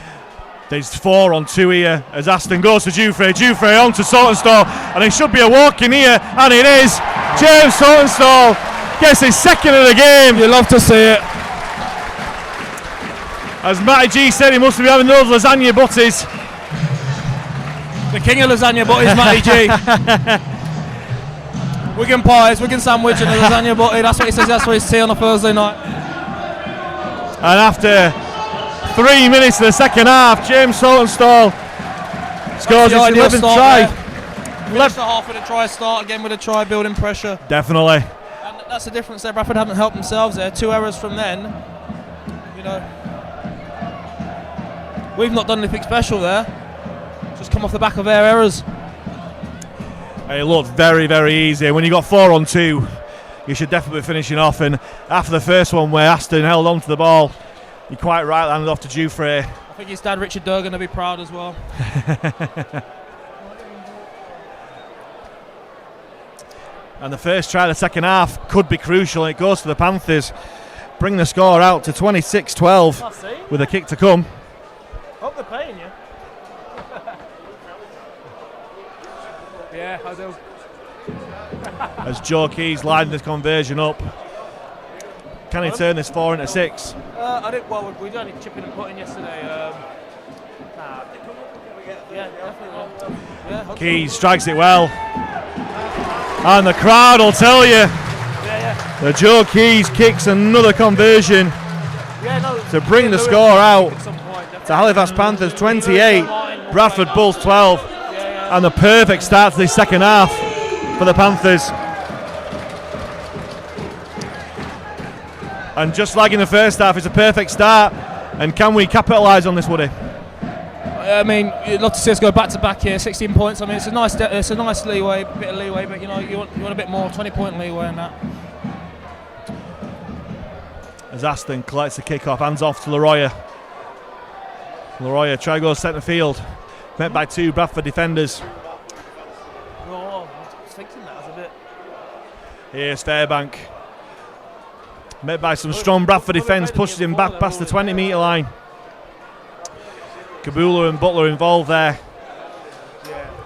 There's 4-on-2 here as Aston goes to Jufrey. Jufrey on to Saltonstall, and it should be a walk in here, and it is. James Saltonstall gets his second of the game. You love to see it. As Matty G said, he must be having those lasagna butties. The king of lasagna butties, Matty G. Wigan pies, Wigan sandwich, and a lasagna butty. That's what he says. That's for his tea on a Thursday night. And after 3 minutes of the second half, James Saltonstall scores his 11th try. Finished the half with a try start, again with a try, building pressure. Definitely. And that's the difference there. Bradford haven't helped themselves there. 2 errors from then. You know, we've not done anything special there. Just come off the back of their errors. It looked very, very easy. When you got 4-on-2, you should definitely be finishing off. And after the first one where Aston held on to the ball, you're quite right, landed off to Jufrey. I think his dad, Richard Durgan, will be proud as well. And the first try of the second half could be crucial. It goes to the Panthers. Bring the score out to 26-12 with a kick to come. Hope they're paying you. Yeah, I do. As Joe Keys lined this conversion up. Can he turn this 4 into 6? I didn't. Well, we done chipping and putting yesterday. Yeah, definitely. Yeah, Keys strikes it well, and the crowd will tell you. The Joe Keys kicks another conversion to bring the score out to Halifax Panthers 28, Bradford Bulls 12, and the perfect start to this second half for the Panthers. And just like in the first half, it's a perfect start. And can we capitalise on this, Woody? I mean, you'd love to see us go back to back here. 16 points. I mean, it's a nice leeway, bit of leeway, but you know, you want a bit more. 20-point leeway in that. As Aston collects the kick off, hands off to Leroyer. Leroyer try to go centre field, met by 2 Bradford defenders. Oh, I was thinking that was a bit. Here's Fairbank. Met by some strong Bradford defence, pushes him back past the 20-metre line. Kabula and Butler involved there.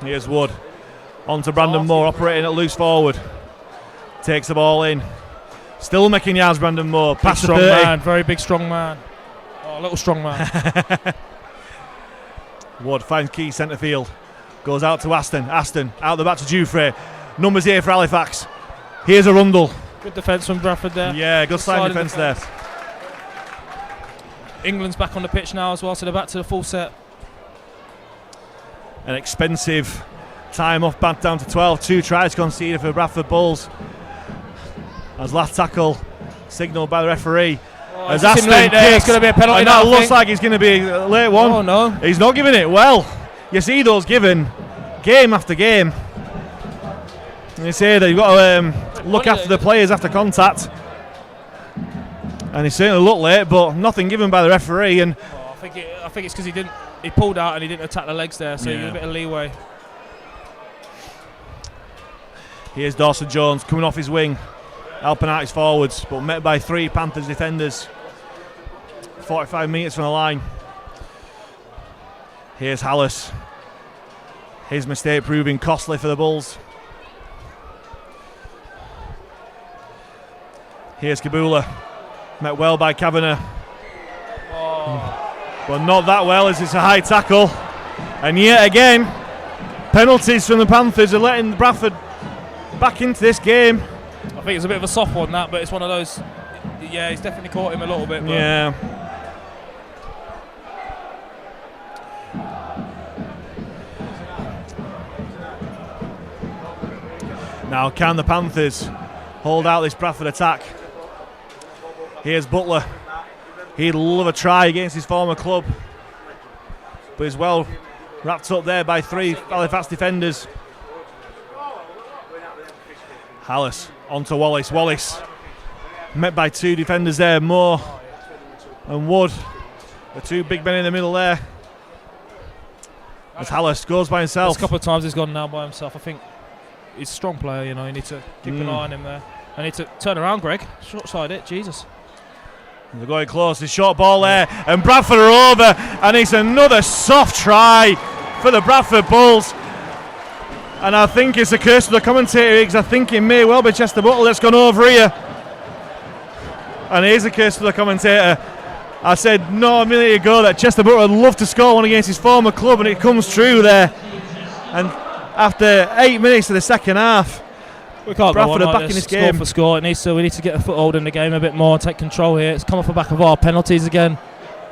Here's Wood. On to Brandon Moore, operating at loose forward. Takes the ball in. Still making yards, Brandon Moore. Past the 30. Man, very big, strong man. Oh, little strong man. Wood finds Key centre field. Goes out to Aston. Aston out the back to Jufrey. Numbers here for Halifax. Here's Arundel. Good defence from Bradford there. Yeah, good sliding defence there. England's back on the pitch now as well, so they're back to the full set. An expensive time off, back down to 12. 2 tries conceded for Bradford Bulls. As last tackle signalled by the referee. As Aston it's going to be a penalty. And that looks like it's going to be a late one. Oh no. He's not giving it well. You see those given game after game. And they say that you've got to look after the players after contact. And he certainly looked late, but nothing given by the referee. And I think it's because he pulled out and he didn't attack the legs there, so he got a bit of leeway. Here's Dawson Jones coming off his wing, helping out his forwards, but met by 3 Panthers defenders. 45 metres from the line. Here's Hallis. His mistake proving costly for the Bulls. Here's Kabula. Met well by Kavanagh. But not that well, as it's a high tackle. And yet again, penalties from the Panthers are letting Bradford back into this game. I think it's a bit of a soft one, that, but it's one of those. Yeah, he's definitely caught him a little bit. But yeah. Now, can the Panthers hold out this Bradford attack? Here's Butler. He'd love a try against his former club, but he's well wrapped up there by 3 Halifax defenders. Hallis onto Wallace. Wallace met by 2 defenders there, Moore and Wood, the 2 big men in the middle there. As Hallis goes by himself. A couple of times he's gone now by himself. I think he's a strong player, you know. You need to keep an eye on him there. I need to turn around, Greg. Short side it, Jesus. They're going close, the short ball there, and Bradford are over, and it's another soft try for the Bradford Bulls. And I think it's a curse to the commentator, because I think it may well be Chester Butler that's gone over here. And it is a curse to the commentator. I said no a minute ago that Chester Butler would love to score one against his former club, and it comes true there. And after 8 minutes of the second half, we can't Bradford go on are back in this game. Score for score. We need to get a foothold in the game a bit more and take control here. It's come off the back of our penalties again.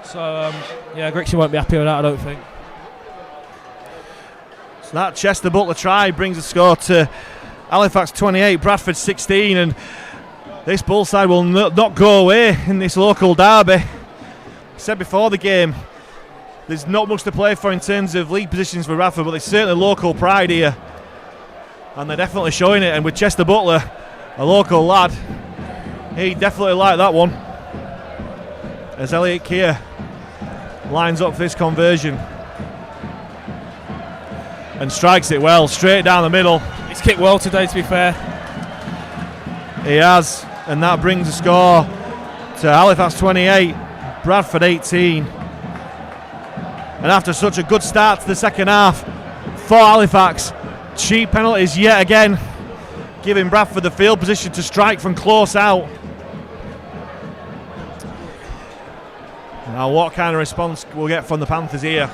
So, yeah, Grixie won't be happy with that, I don't think. So that Chester Butler try brings the score to Halifax 28, Bradford 16, and this Bull side will not go away in this local derby. I said before the game, there's not much to play for in terms of league positions for Bradford, but there's certainly local pride here. And they're definitely showing it, and with Chester Butler, a local lad, he definitely liked that one. As Elliot Keir lines up for this conversion and strikes it well, straight down the middle. He's kicked well today, to be fair. He has, and that brings the score to Halifax 28, Bradford 18. And after such a good start to the second half for Halifax, cheap penalties yet again, giving Bradford the field position to strike from close out. Now what kind of response we'll get from the Panthers here,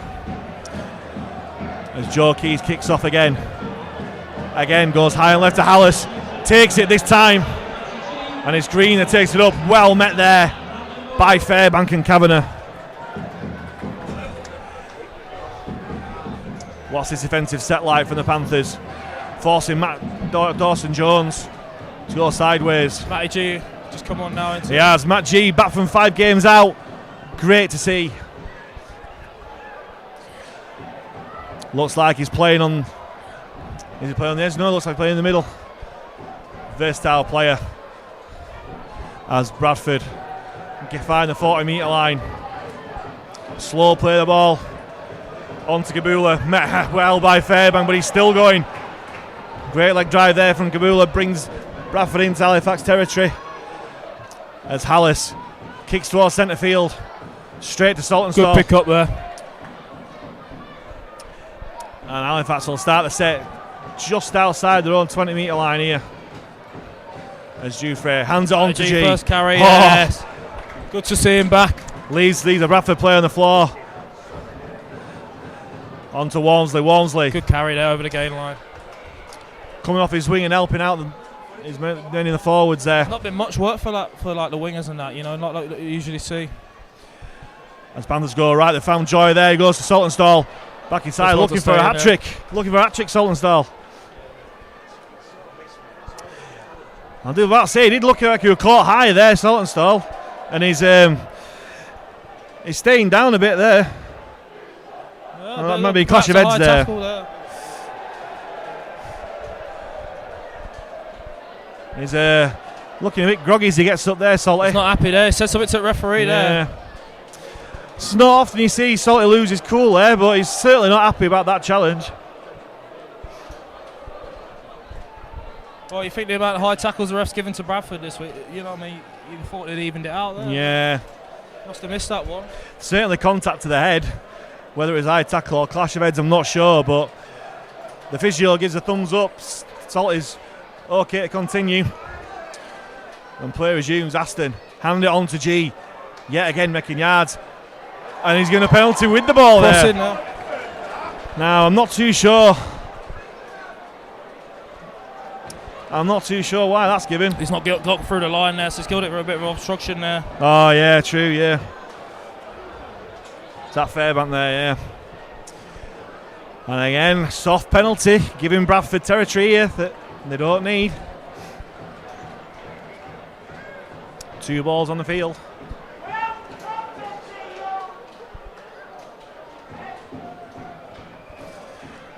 as Joe Keys kicks off again. Again goes high and left to Hallis, takes it this time, and it's Green that takes it up. Well met there by Fairbank and Kavanagh. What's this defensive set like from the Panthers? Forcing Dawson Jones to go sideways. Matty G just come on now. He has. Matt G back from 5 games out. Great to see. Looks like he's playing on. Is he playing on the edge? No, looks like playing in the middle. Versatile player. As Bradford can find the 40-metre line. Slow play the ball. On to Kabula, met well by Fairbank, but he's still going. Great leg drive there from Kabula, brings Bradford into Halifax territory. As Hallis kicks towards centre field, straight to Saltonstall. Good pick up there. And Halifax will start the set just outside their own 20-metre line here. As Jufrey hands it on to G. First carry, yes. Good to see him back. Leaves a Bradford player on the floor. On to Walmsley. Walmsley. Good carry there over the gain line. Coming off his wing and helping out his men in the forwards there. Not been much work for like the wingers and that, you know, not like you usually see. As Panthers go right, they found Joy there. He goes to Saltonstall. Back inside, looking for a hat trick. Looking for a hat trick, Saltonstall. I do about to say, he did look like he was caught high there, Saltonstall. And he's staying down a bit there. Yeah, maybe a clash of heads there. He's looking a bit groggy as he gets up there, Salty. He's not happy there. He said something to the referee there. It's not often you see Salty lose his cool there, but he's certainly not happy about that challenge. Well, you think the amount of high tackles the ref's given to Bradford this week, you know what I mean? You thought they'd evened it out there. Yeah. Must have missed that one. Certainly contact to the head. Whether it was high tackle or clash of heads, I'm not sure, but the physio gives a thumbs up. Salty's okay to continue. And play resumes. Aston hand it on to G. Yet again making yards. And he's going to penalty with the ball there. Now, I'm not too sure. I'm not too sure why that's given. He's not got through the line there, so he's killed it for a bit of obstruction there. Oh, yeah, true, yeah. Is that Fairbank there, yeah. And again, soft penalty, giving Bradford territory here that they don't need. 2 balls on the field.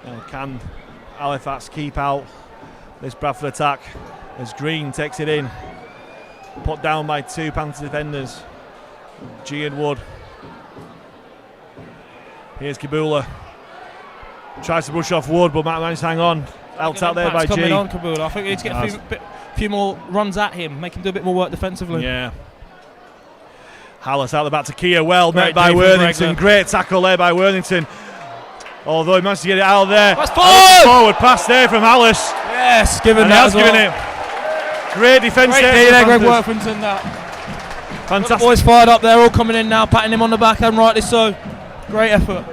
And can Halifax keep out this Bradford attack as Green takes it in? Put down by 2 Panthers defenders. G and Wood. Here's Kabula. Tries to brush off Wood, but managed to hang on. Helped out there by G. Coming on, Kabula. I think we need to get a few more runs at him, make him do a bit more work defensively. Yeah. Hallis out the back to Kia. Well met by Worthington. Great tackle there by Worthington. Although he managed to get it out of there. That's forward pass there from Hallis. Yes, given that as well. Given it. Great defence there. Greg Worthington. That. Fantastic. The boys fired up there, all coming in now, patting him on the back, and rightly so. Great effort.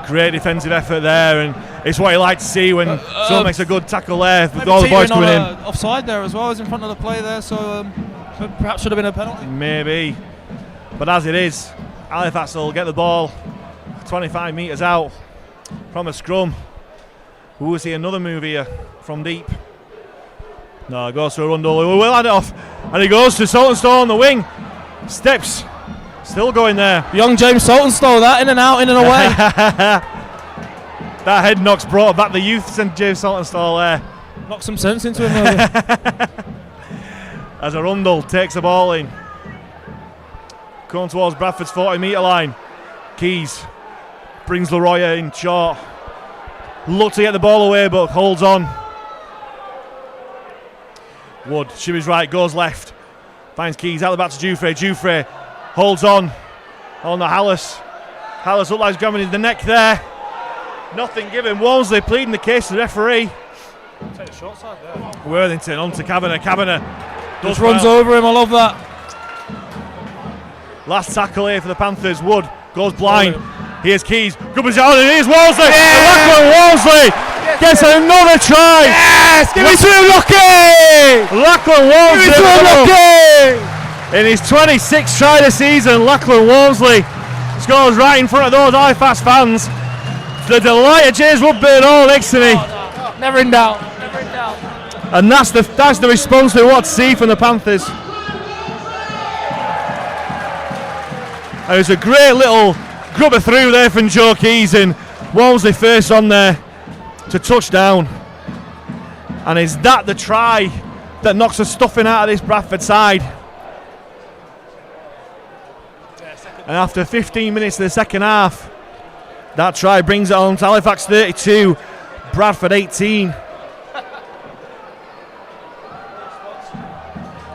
Great defensive effort there, and it's what you like to see when someone makes a good tackle there. With all the boys coming in. Offside there as well, as in front of the play there, so perhaps should have been a penalty. Maybe, but as it is, Halifax will get the ball 25 metres out from a scrum. We will see another move here from deep. No, it goes to Arundel, who will hand it off, and he goes to Saltonstall on the wing. Steps, still going there. Young James Saltonstall, that in and out, in and away. That head knocks brought back the youth and James Saltonstall there. Knocked some sense into him. As Arundel takes the ball in. Going towards Bradford's 40-metre line. Keys brings Leroy in short. Look to get the ball away, but holds on. Wood shimmies right, goes left. Finds Keys out the back to Jufre. Jufre holds on the Hallis. Hallis looks like he's grabbing in the neck there. Nothing given. Walmsley pleading the case to the referee. Take the short side there. Worthington on to Kavanagh. Kavanagh just runs over him. I love that. Last tackle here for the Panthers. Wood goes blind. Here's Keys. Good position. And here's Walmsley. Yeah. Lachlan Walmsley gets another try. Yes. Give it to him, Lucky. Lachlan Walmsley. Give it to him, Lucky. In his 26th try this season, Lachlan Walmsley scores right in front of those Halifax fans. The delight of James Woodburn all next to me. Never in doubt. Never in doubt. And that's the response we want to see from the Panthers. And it was a great little grubber through there from Joe Keys, and Walmsley first on there to touchdown. And is that the try that knocks the stuffing out of this Bradford side? And after 15 minutes of the second half, that try brings it on to Halifax 32, Bradford 18.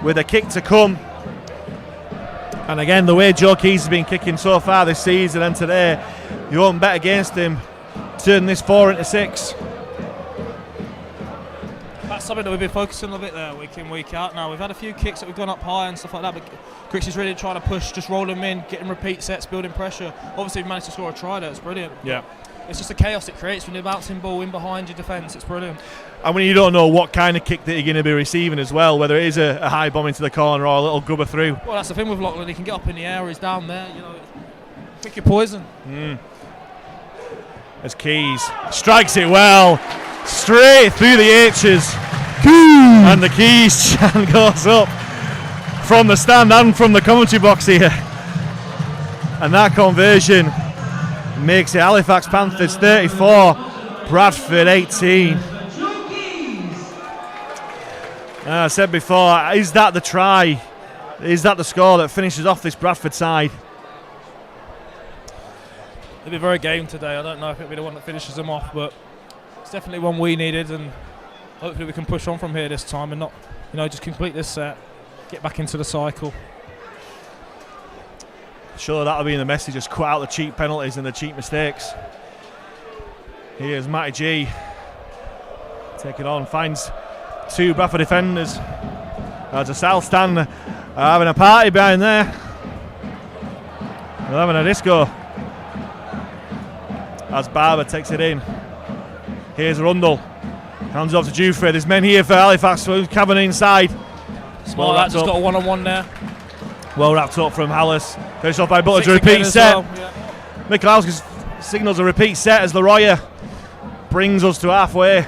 With a kick to come. And again, the way Joe Keys has been kicking so far this season and today, you won't bet against him. Turn this 4 into 6. That's something that we've been focusing on a bit there, week in, week out. Now, we've had a few kicks that we've gone up high and stuff like that, but Griggs is really trying to push, just roll them in, getting repeat sets, building pressure. Obviously, we've managed to score a try there, it's brilliant. Yeah. It's just the chaos it creates when you're bouncing ball in behind your defence, it's brilliant. And when you don't know what kind of kick that you're going to be receiving as well, whether it is a high bomb into the corner or a little grubber through. Well, that's the thing with Lachlan, he can get up in the air, he's down there, you know, pick your poison. as Keys strikes it well, straight through the H's. And the Keys chant goes up from the stand and from the commentary box here. And that conversion makes it Halifax Panthers 34, Bradford 18. I said before, is that the try? Is that the score that finishes off this Bradford side? They'll be very game today. I don't know if it'll be the one that finishes them off, but it's definitely one we needed, and hopefully we can push on from here this time and not, just complete this set, get back into the cycle. Sure, that'll be in the message, just cut out the cheap penalties and the cheap mistakes. Here's Matty G. Taking on, finds two Bradford defenders. There's a South stand having a party behind there. They're having a disco. As Barber takes it in. Here's Rundle. Hands off to Jufrey. There's men here for Halifax. Cavan inside. Well, that's just got a one-on-one there. Well wrapped up from Hallis. Finished off by Butler to repeat set. Well, yeah. Mikalauskas signals a repeat set as Leroy brings us to halfway.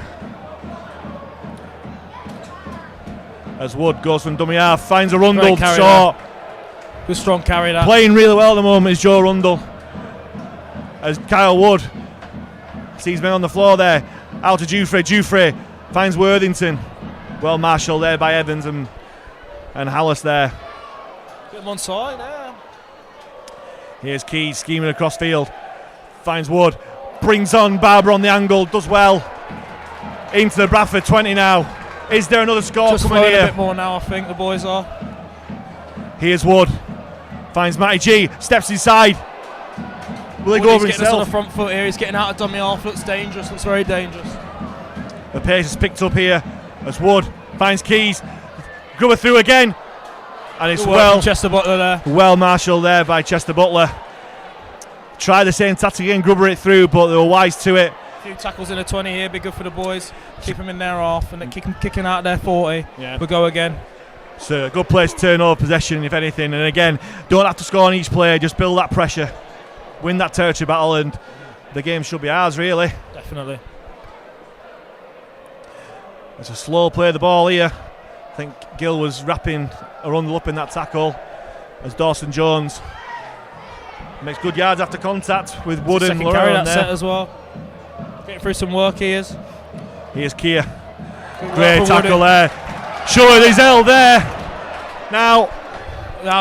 As Wood goes from dummy half, finds a Rundle short. Good strong carry that. Playing really well at the moment is Joe Rundle. As Kyle Wood sees men on the floor there. Out to Jufrey. Jufrey finds Worthington. Well marshalled there by Evans and Hallis there. Get him on side there. Here's Keys scheming across field. Finds Wood. Brings on Barber on the angle. Does well. Into the Bradford 20 now. Is there another score just coming here? A bit more now, I think the boys are. Here's Wood. Finds Matty G. Steps inside. Will he go over himself? On the front foot here. He's getting out of dummy half. Looks dangerous. Looks very dangerous. The pace is picked up here as Wood finds Keys. Grubber through again. And it's well Chester Butler there. Well marshalled there by Chester Butler. Try the same tactic again, Grubber it through, but they were wise to it. A few tackles in the 20 here, be good for the boys. Keep them in their half and then kicking out their 40. Yeah. We'll go again. So a good place to turn over possession if anything. And again, don't have to score on each player, just build that pressure. Win that territory battle and the game should be ours really. Definitely. It's a slow play of the ball here. I think Gill was wrapping a Rundle up in that tackle as Dawson Jones makes good yards after contact with Wood and carry that there. Set as well. Getting through some work he is. Here's Kia. Great tackle there. Sure, he's held there. Now,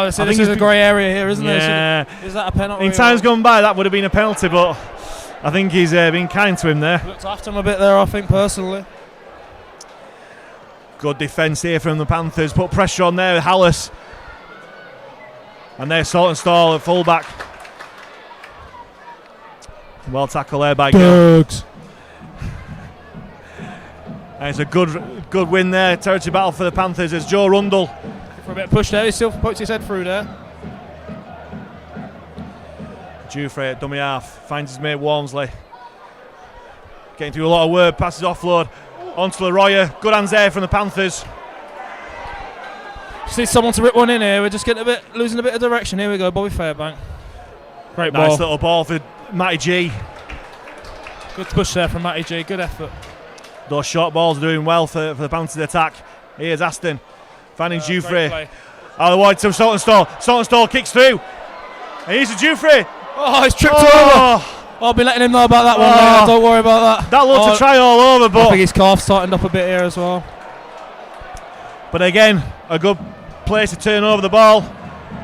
this is a grey area here, isn't yeah. it? Is that a penalty? In times gone by, that would have been a penalty, but I think he's been kind to him there. Looked after him a bit there, I think, personally. Good defence here from the Panthers. Put pressure on there with Hallis. And there's Saltonstall at fullback. Well tackled there by Gill. And it's a good win there. Territory battle for the Panthers as Joe Rundle. For a bit of push there, he still pokes his head through there. Jufrey at dummy half. Finds his mate Walmsley. Getting through a lot of work. Passes offload. Onto Leroy. Good hands there from the Panthers. Just need someone to rip one in here. We're just getting losing a bit of direction. Here we go, Bobby Fairbank. Great ball. Nice little ball for Matty G. Good push there from Matty G. Good effort. Those short balls are doing well for the Panthers attack. Here's Aston. Finding Jufrey. Out of the wide to Saltonstall. Saltonstall kicks through. And here's to Jufrey. Oh, he's tripped over. I'll be letting him know about that one later. Don't worry about that. That looked to try all over, but I think his calf's tightened up a bit here as well. But again, a good place to turn over the ball.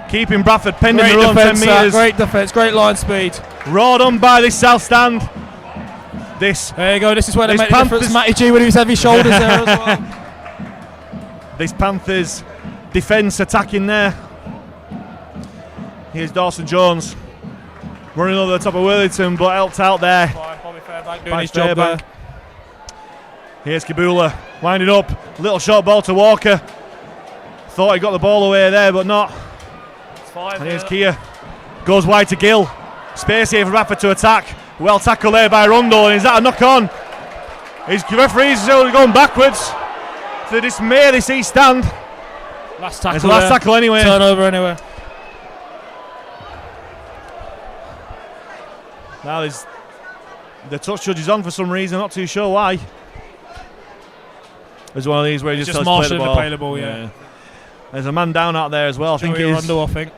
Keeping Bradford pending their own 10 metres. Great defence, great line speed. Roared on by this south stand. There you go, this is where they make the difference. Matty G with his heavy shoulders there as well. This Panthers defence attacking there. Here's Dawson Jones. Running over the top of Worthington, but helped out there. Bobby Fairbank doing his job there. Here's Kabula winding up. Little short ball to Walker. Thought he got the ball away there, but not. And here's Kia. Goes wide to Gill. Space here for Bradford to attack. Well tackled there by Rundle. And is that a knock on? His referee's still going backwards. To the dismay of this East stand. Last tackle. It's the last tackle anyway. Turnover anyway. Now there's The touch judge is on for some reason, not too sure why. There's one of these where he just marshalling to play the ball, yeah. There's a man down out there as well. I think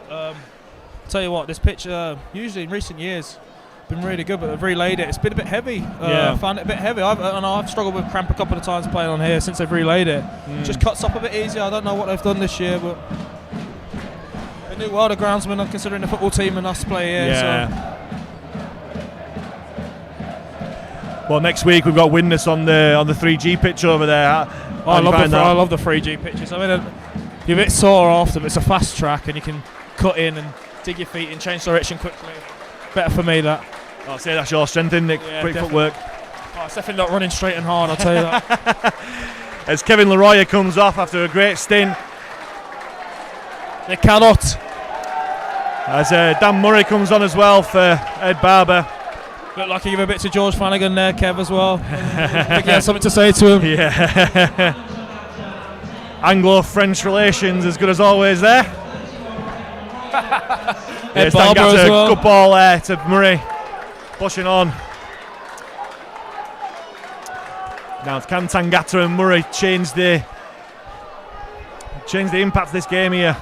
Tell you what, this pitch usually in recent years been really good, but they've relayed it. It's been a bit heavy. I found it a bit heavy. I've struggled with cramp a couple of times playing on here since they've relayed it. Just cuts up a bit easier. I don't know what they've done this year, but a new world of groundsmen considering the football team and us play here. Yeah. So. Well, next week we've got Witness on the 3G pitch over there. I love the 3G pitches. I mean, you're a bit sore after, but it's a fast track and you can cut in and dig your feet and change direction quickly. Better for me, that. I'll say that's your strength, isn't it? Quick footwork. Oh, it's definitely not running straight and hard, I'll tell you that. As Kevin Leroy comes off after a great stint. They cannot. As Dan Murray comes on as well for Ed Barber. Looked like he gave a bit to George Flanagan there, Kev, as well. I think he had something to say to him. Yeah. Anglo-French relations as good as always there. Ed Barber as well. Good ball there to Murray. Pushing on. Now can Tangata and Murray change the impact of this game here.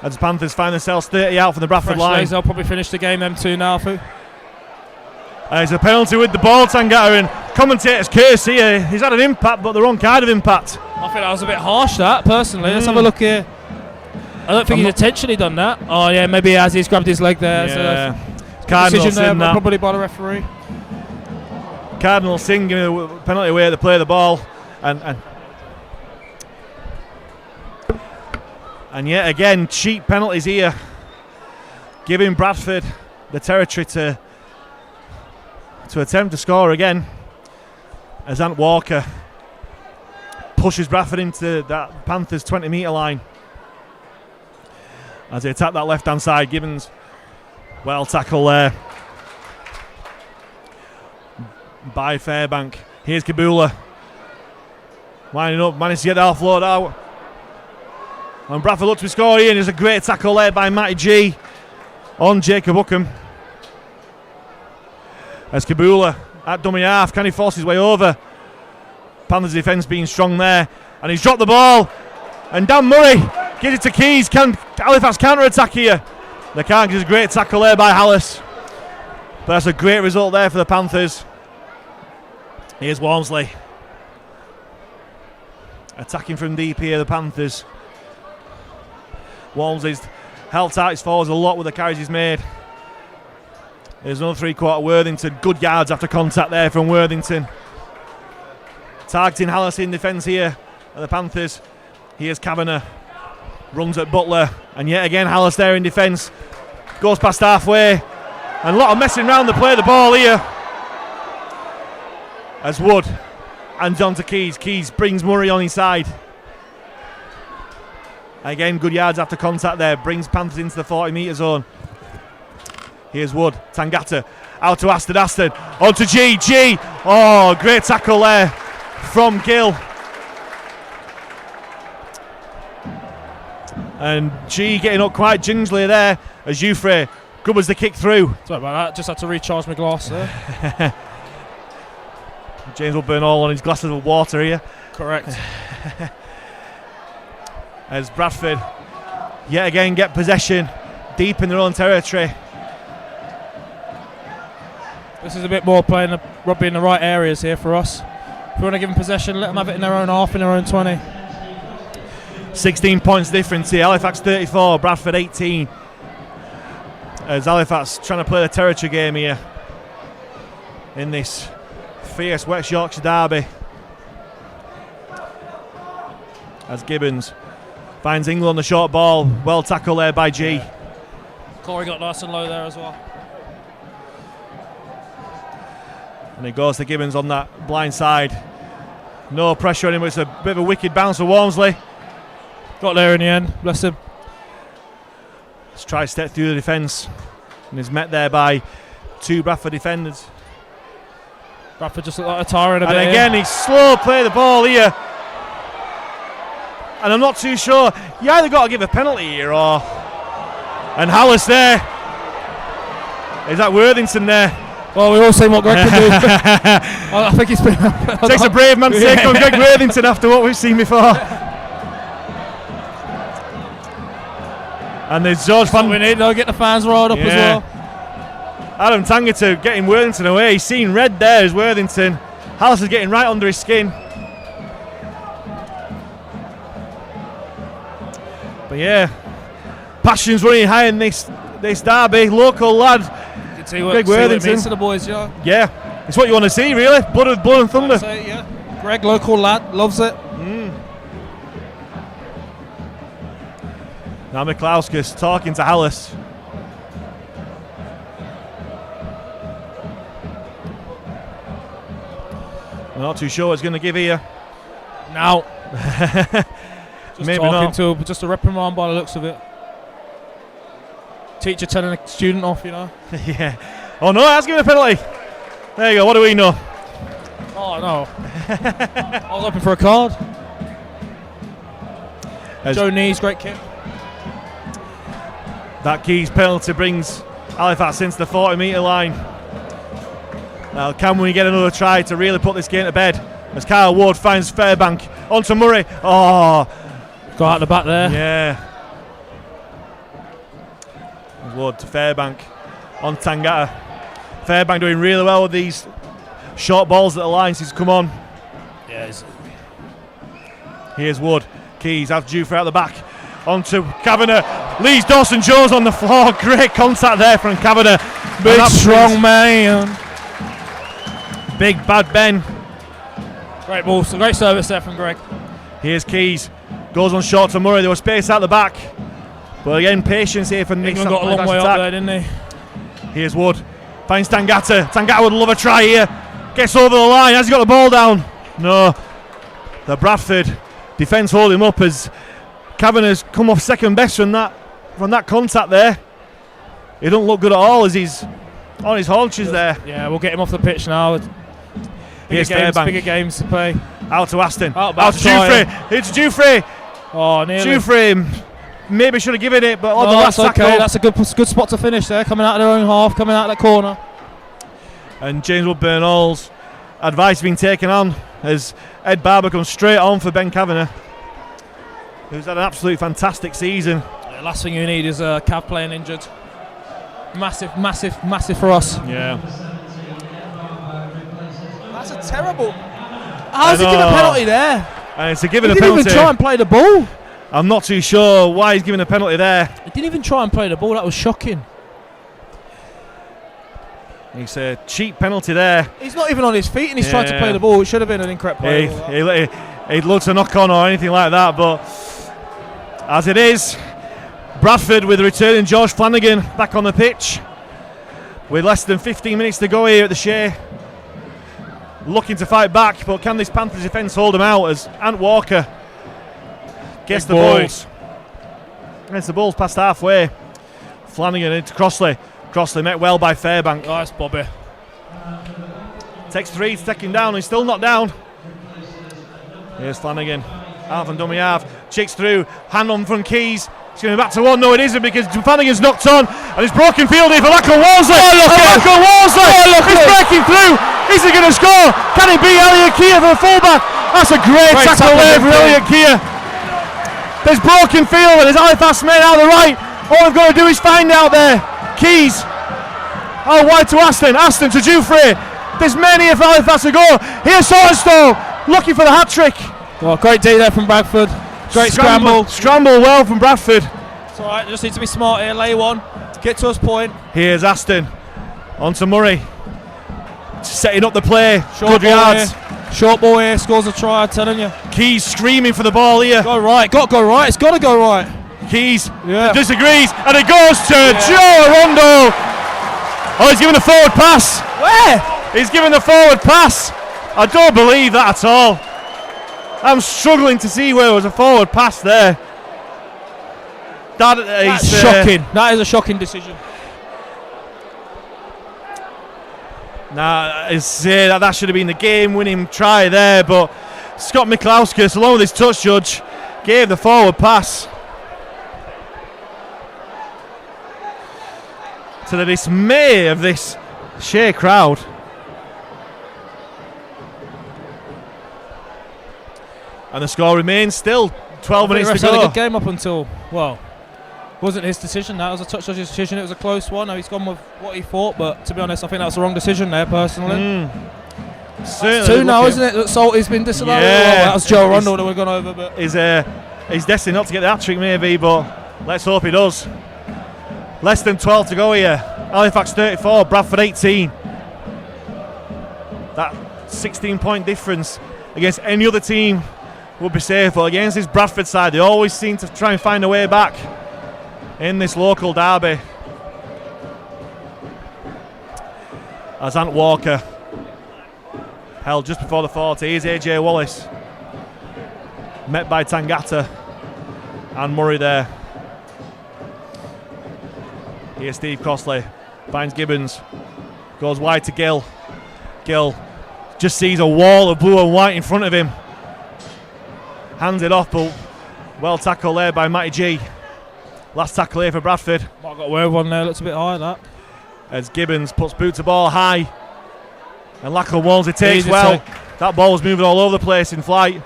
As the Panthers find themselves 30 out from the Bradford line. They'll probably finish the game, them two now. There's a penalty with the ball, Tangata, and commentator's curse here. He's had an impact, but the wrong kind of impact. I think that was a bit harsh, that, personally. Let's have a look here. I don't think he's intentionally done that. Oh, yeah, maybe as he's grabbed his leg there. Yeah. So Cardinal sin there, probably by the referee. Cardinal sin giving a penalty away to play the ball. And yet again, cheap penalties here. Giving Bradford the territory to attempt to score again, as Ant Walker pushes Bradford into that Panthers 20-metre line. As they attack that left-hand side, Gibbons, well tackle there by Fairbank. Here's Kabula, winding up, managed to get the offload out. And Bradford look to score here, and there's a great tackle there by Matty G on Jacob Hookham. As Kabula at dummy half, can he force his way over? Panthers defence being strong there, and he's dropped the ball. And Dan Murray gives it to Keys. Can Halifax counter-attack here? They can't, because there's a great tackle there by Hallis. But that's a great result there for the Panthers. Here's Walmsley attacking from deep here, the Panthers. Walmsley's helped out his forwards a lot with the carries he's made. There's another three-quarter Worthington. Good yards after contact there from Worthington. Targeting Hallis in defence here at the Panthers. Here's Kavanagh. Runs at Butler. And yet again Hallis there in defence. Goes past halfway. And a lot of messing around the play of the ball here. As Wood and on to Keys. Keys brings Murray on his side. Again, good yards after contact there. Brings Panthers into the 40-metre zone. Here's Wood, Tangata, out to Aston, on to G. Oh, great tackle there from Gill. And G getting up quite gingerly there as Ufre covers the kick through. Sorry about that, just had to recharge my glass there. James will burn all on his glasses of water here. Correct. As Bradford yet again get possession deep in their own territory. This is a bit more playing rugby in the right areas here for us. If we want to give them possession, let them have it in their own half, in their own 20. 16 points difference here. Halifax 34, Bradford 18. As Halifax trying to play the territory game here in this fierce West Yorkshire derby. As Gibbons finds England on the short ball. Well tackled there by G. Yeah. Corey got nice and low there as well. And it goes to Gibbons on that blind side. No pressure on him, but it's a bit of a wicked bounce for Walmsley. Got there in the end, bless him. Let's try to step through the defence. And is met there by two Bradford defenders. Bradford just looked like a tyrant a bit. And again, he's slow play the ball here. And I'm not too sure. You either got to give a penalty here or... And Hallis there. Is that Worthington there? Well, we've all seen what Greg can do. I think he's been... Takes a brave man to take on Greg Worthington after what we've seen before. And there's George we need to get the fans riled up as well. Adam Tangata getting Worthington away. He's seen red there as Worthington. Halifax is getting right under his skin. But yeah, passion's running high in this derby. Local lad, Greg Worthington. Means to the boys, you know. Yeah, it's what you want to see, really. Blood and thunder. Say, yeah. Greg, local lad, loves it. Now Miklauskas talking to Hallis. I'm not too sure what he's going to give here. Now. Just Maybe talking not. to just a reprimand by the looks of it. Teacher telling a student off, you know. Yeah. Oh no, that's giving a penalty. There you go. What do we know? Oh no. I was hoping for a card. Joe Nees, great kick. That Keys penalty brings Halifax into the 40-metre line. Now, can we get another try to really put this game to bed? As Kyle Ward finds Fairbank onto Murray. Oh, got out the back there. Yeah. Ward to Fairbank on Tangata. Fairbank doing really well with these short balls at the line since he's come on. Yeah. Here's Wood. Keys has Jufrey out the back. Onto Kavanagh. Leaves Dawson Jones on the floor. Great contact there from Kavanagh. Big strong man. Big bad Ben. Great ball. Great service there from Greg. Here's Keys. Goes on short to Murray. There was space out the back. But again, patience here for Nick. England got a long way up there, didn't he? Here's Wood. Finds Tangata. Tangata would love a try here. Gets over the line. Has he got the ball down? No. The Bradford defence hold him up as Kavanagh's come off second best from that contact there. He don't look good at all as he's on his haunches there. Yeah, we'll get him off the pitch now. Bigger games to play. Out to Aston. Out to Jufrey. It's Jufrey. Oh, nearly. Jufrey maybe should have given it, but on the that's last okay. That's a good spot to finish there. Coming out of their own half, coming out of that corner. And James Woodburn-Hall's advice being taken on as Ed Barber comes straight on for Ben Kavanagh, who's had an absolutely fantastic season. The last thing you need is Cav playing injured. Massive for us. Yeah. That's a terrible. How's he giving a penalty there? And it's a penalty. He didn't even try and play the ball. I'm not too sure why he's giving a penalty there. He didn't even try and play the ball. That was shocking. It's a cheap penalty there. He's not even on his feet and he's trying to play the ball. It should have been an incorrect play. He'd love to knock on or anything like that, but as it is, Bradford with the returning George Flanagan back on the pitch with less than 15 minutes to go here at the Shay. Looking to fight back, but can this Panthers defence hold him out as Ant Walker gets the Bulls. Gets the Bulls past halfway. Flanagan into Crossley. Crossley met well by Fairbank. Nice, Bobby. Takes three to take him down. He's still not down. Here's Flanagan. Half and dummy half. Chicks through. Hand on from Keys. It's going to be back to one. No, it isn't because Flanagan's knocked on. And it's broken field here for Lachlan Walsley. Lachlan Walsley is breaking through. Is he going to score? Can it be Elliot Keir for the fullback? That's a great tackle there for Elliot Keir. There's broken field and there's Halifax men out the right. All they've got to do is find out there. Keys. Oh, wide to Aston. Aston to Jufrey. There's many of Halifax to go. Here's Sorstow looking for the hat trick. Well, great day there from Bradford. Great scramble. Scramble well from Bradford. It's alright, just need to be smart here. Lay one. Get to us point. Here's Aston. On to Murray. Setting up the play. Good yards. Short ball here. Scores a try, I'm telling you. Keys screaming for the ball here. Go right. Got to go right. It's got to go right. Keys disagrees. And it goes to Joe Rondo. Oh, he's giving a forward pass. Where? He's giving the forward pass. I don't believe that at all. I'm struggling to see where there was a forward pass there. That's shocking. That is a shocking decision. Nah, that should have been the game-winning try there, but Scott Miklauskas, along with his touch judge, gave the forward pass. To the dismay of this Shay crowd. And the score remains still 12 minutes to Had a go. good game up until, well, wasn't his decision. That was a touch judge's decision. It was a close one. Now he's gone with what he thought, but to be honest, I think that's the wrong decision there, personally. Certainly 2 now, isn't it? That Salty's been disallowed. Yeah. Well, that was Joe Rundle that we've gone over, but He's destined not to get the hat-trick maybe, but let's hope he does. Less than 12 to go here. Halifax 34, Bradford 18. That 16-point difference against any other team would be safe, but against this Bradford side, they always seem to try and find a way back in this local derby. As Ant Walker held just before the 40. Here's AJ Wallace, met by Tangata and Murray there. Here's Steve Crossley, finds Gibbons, goes wide to Gill. Gill just sees a wall of blue and white in front of him. Hands it off, but well tackled there by Matty G. Last tackle here for Bradford. I got away with one there, looks a bit high, that. As Gibbons puts boot to ball high. And Lackland Walmsley takes Easy well. take. That ball was moving all over the place in flight.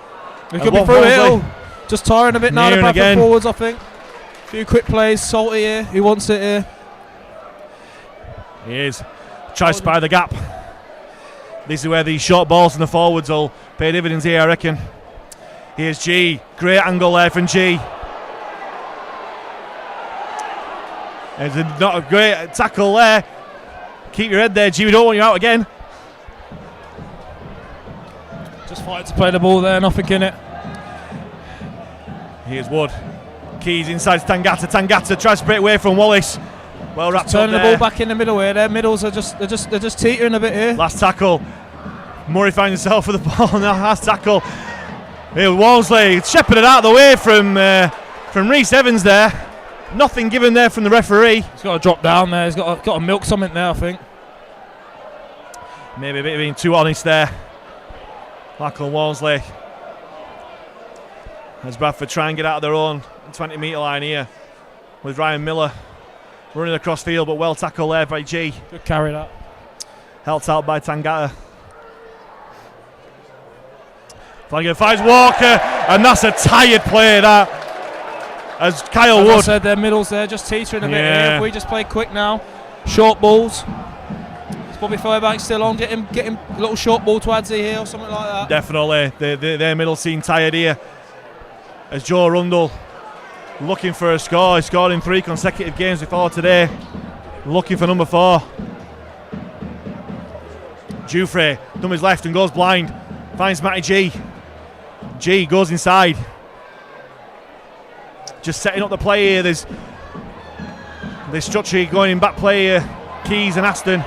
We could be through it. Just tiring a bit now, the Nearing Bradford again. forwards, I think. A few quick plays, Salty here, he wants it here. He is. Tries to spy the gap. This is where these short balls from the forwards will pay dividends here, I reckon. Here's G. Great angle there from G. There's not a great tackle there. Keep your head there, G. We don't want you out again. Just fight to play the ball there, nothing in it. Here's Wood. Keys inside Tangata. Tangata tries to break away from Wallace. Well wrapped up Turning the there. ball back in the middle here. Their middles are they're just teetering a bit here. Last tackle. Murray finds himself with the ball now. Last tackle. Here Walmsley shepherded out of the way from Reese Evans there. Nothing given there from the referee. He's got to drop down there. He's got to milk something there, I think. Maybe a bit of being too honest there. Lackland Walmsley. As Bradford try and get out of their own 20-metre line here with Ryan Miller running across field, but well tackled there by G. Good carry that. Helped out by Tangata. Flanagan finds Walker, and that's a tired play that. As Kyle As Wood. I said, their middles there just teetering a bit Yeah. here. If we just play quick now, short balls. It's Bobby Fairbank still on. Get him a little short ball to Adzi here or something like that. Definitely, their middle seem tired here. As Joe Rundle looking for a score. He scored in 3 consecutive games before today. Looking for number 4. Jufrey done his left and goes blind. Finds Matty G. G goes inside. Just setting up the play here. There's structure going in back play here. Keys and Aston.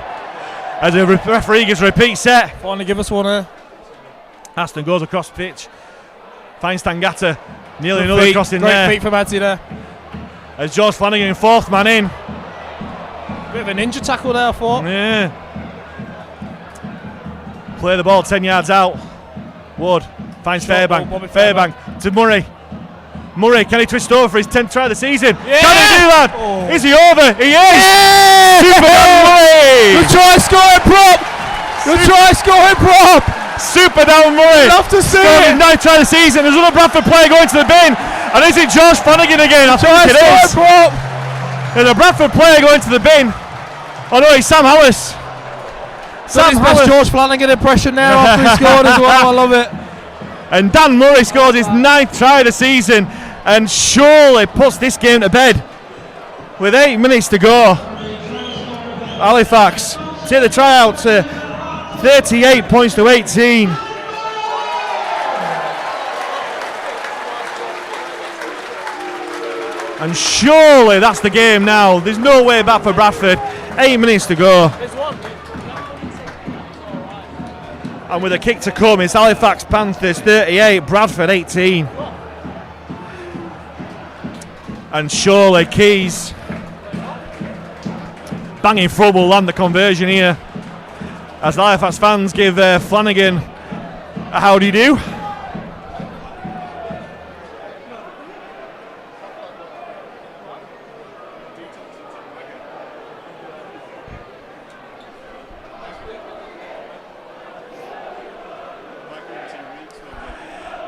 As the referee gives a repeat set. Finally give us one here. Aston goes across pitch. Finds Tangata. Nearly another crossing there. Great feet from Adzi there. As George Flanagan, 4th man in. Bit of a ninja tackle there, I thought. Yeah. Play the ball 10 yards out. Wood finds Short Fairbank. ball, Bobby Fairbank to Murray. Murray, can he twist over for his 10th try of the season? Yeah! Can he do that? Oh. Is he over? He is! Yeah! Super Murray! Good try scoring prop! Good try scoring prop! Super down Murray! Love to see Scored his it! 9th try of the season. There's another Bradford player going to the bin. And is it George Flanagan again? I think it is. Prop! There's a Bradford player going to the bin. Oh no, it's Sam Hallis. Sam his best George Flanagan impression there after he scored as well. I love it. And Dan Murray scores his 9th try of the season and surely puts this game to bed. With 8 minutes to go, Halifax take the try out to 38 points to 18. And surely that's the game now. There's no way back for Bradford. 8 minutes to go. And with a kick to come, it's Halifax Panthers 38, Bradford 18. And surely Keys, banging throw, will land the conversion here. As the Halifax fans give Flanagan a how do you do.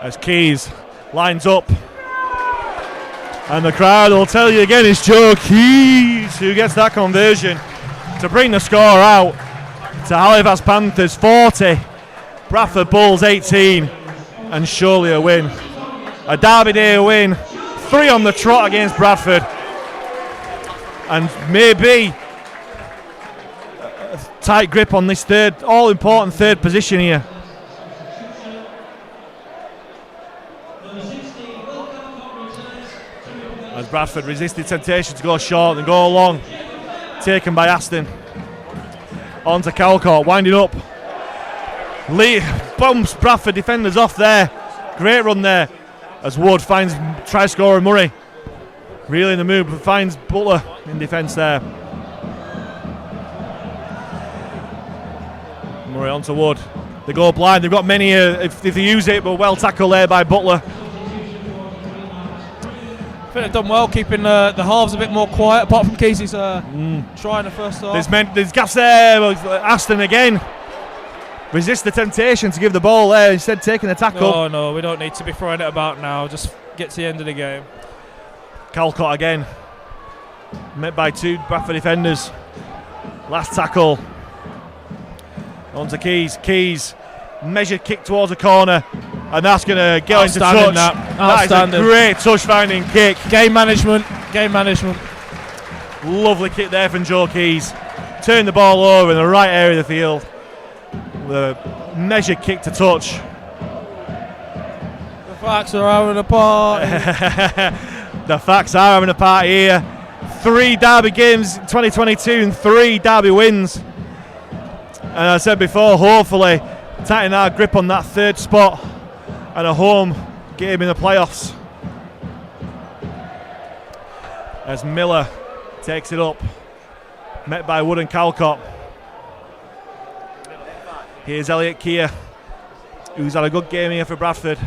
As Keys lines up. And the crowd will tell you again, it's Joe Keys who gets that conversion to bring the score out to Halifax Panthers 40, Bradford Bulls 18, and surely a win. A Derby Day win, 3 on the trot against Bradford, and maybe a tight grip on this all-important third position here. As Bradford resisted temptation to go short and go long, taken by Aston. On to Calcourt, winding up. Lee bumps Bradford defenders off there. Great run there as Wood tries scoring Murray. Really in the move, but finds Butler in defence there. Murray on to Wood. They go blind, they've got many if they use it, but well tackled there by Butler. I think they've done well keeping the halves a bit more quiet, apart from Casey's trying the first half. There's gaps there. Aston again resist the temptation to give the ball there, instead taking the tackle. No, we don't need to be throwing it about now. Just get to the end of the game. Calcott again, met by 2 Bradford defenders. Last tackle. On to Keys. Keys, measured kick towards the corner. And that's going to get into touch. That is a great touch-finding kick. Game management. Lovely kick there from Joe Keys. Turned the ball over in the right area of the field. With a measured kick to touch. The Facts are having a party. The Facts are having a party here. 3 Derby games in 2022 and 3 Derby wins. And I said before, hopefully tightening our grip on that 3rd spot and a home game in the playoffs. As Miller takes it up, met by Wood and Calcott. Here's Elliot Keir, who's had a good game here for Bradford.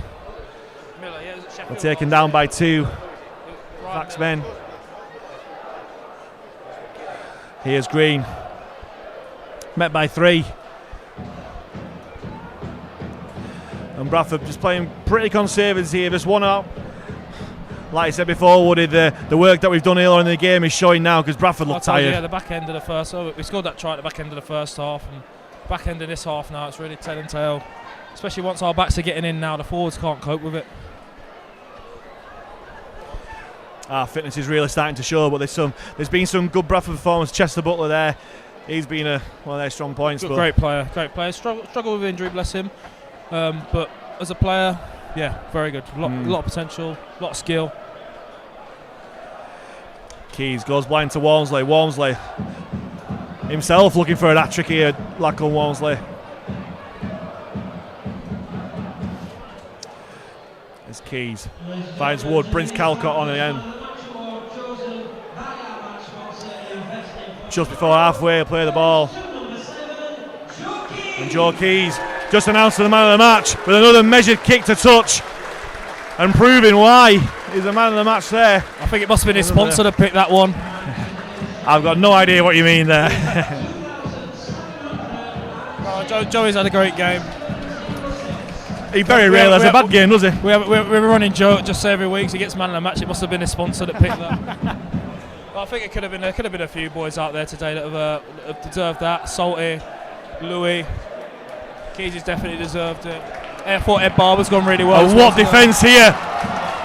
They're taken down by 2 Fax men. Here's Green, met by 3. And Bradford just playing pretty conservative here, just one up. Like I said before, Woody, the work that we've done earlier in the game is showing now because Bradford looked tired. Yeah, the back end of the first, we scored that try at the back end of the first half, and back end of this half now, it's really tail and tail. Especially once our backs are getting in now, the forwards can't cope with it. Our fitness is really starting to show, but there's been some good Bradford performance. Chester Butler there, he's been one of their strong points. Great player. Struggle with injury, bless him. But as a player, yeah, very good. A lot of potential, a lot of skill. Keys goes blind to Walmsley. Walmsley himself looking for an hat-trick here, Lackle Walmsley. It's Keys. Finds Wood, brings Calcott on again. Just before halfway, play the ball. And Joe Keys just announced the man of the match with another measured kick to touch and proving why he's the man of the match there. I think it must have been his sponsor that picked that one. I've got no idea what you mean there. Joey's had a great game. He very rarely has a bad game, does he? We're running Joe just every week, so he gets man of the match. It must have been his sponsor that picked that. Well, I think it could have been a few boys out there today that have deserved that. Salty, Louis, Keys has definitely deserved it. I thought Ed Barber's gone really well. What defence here!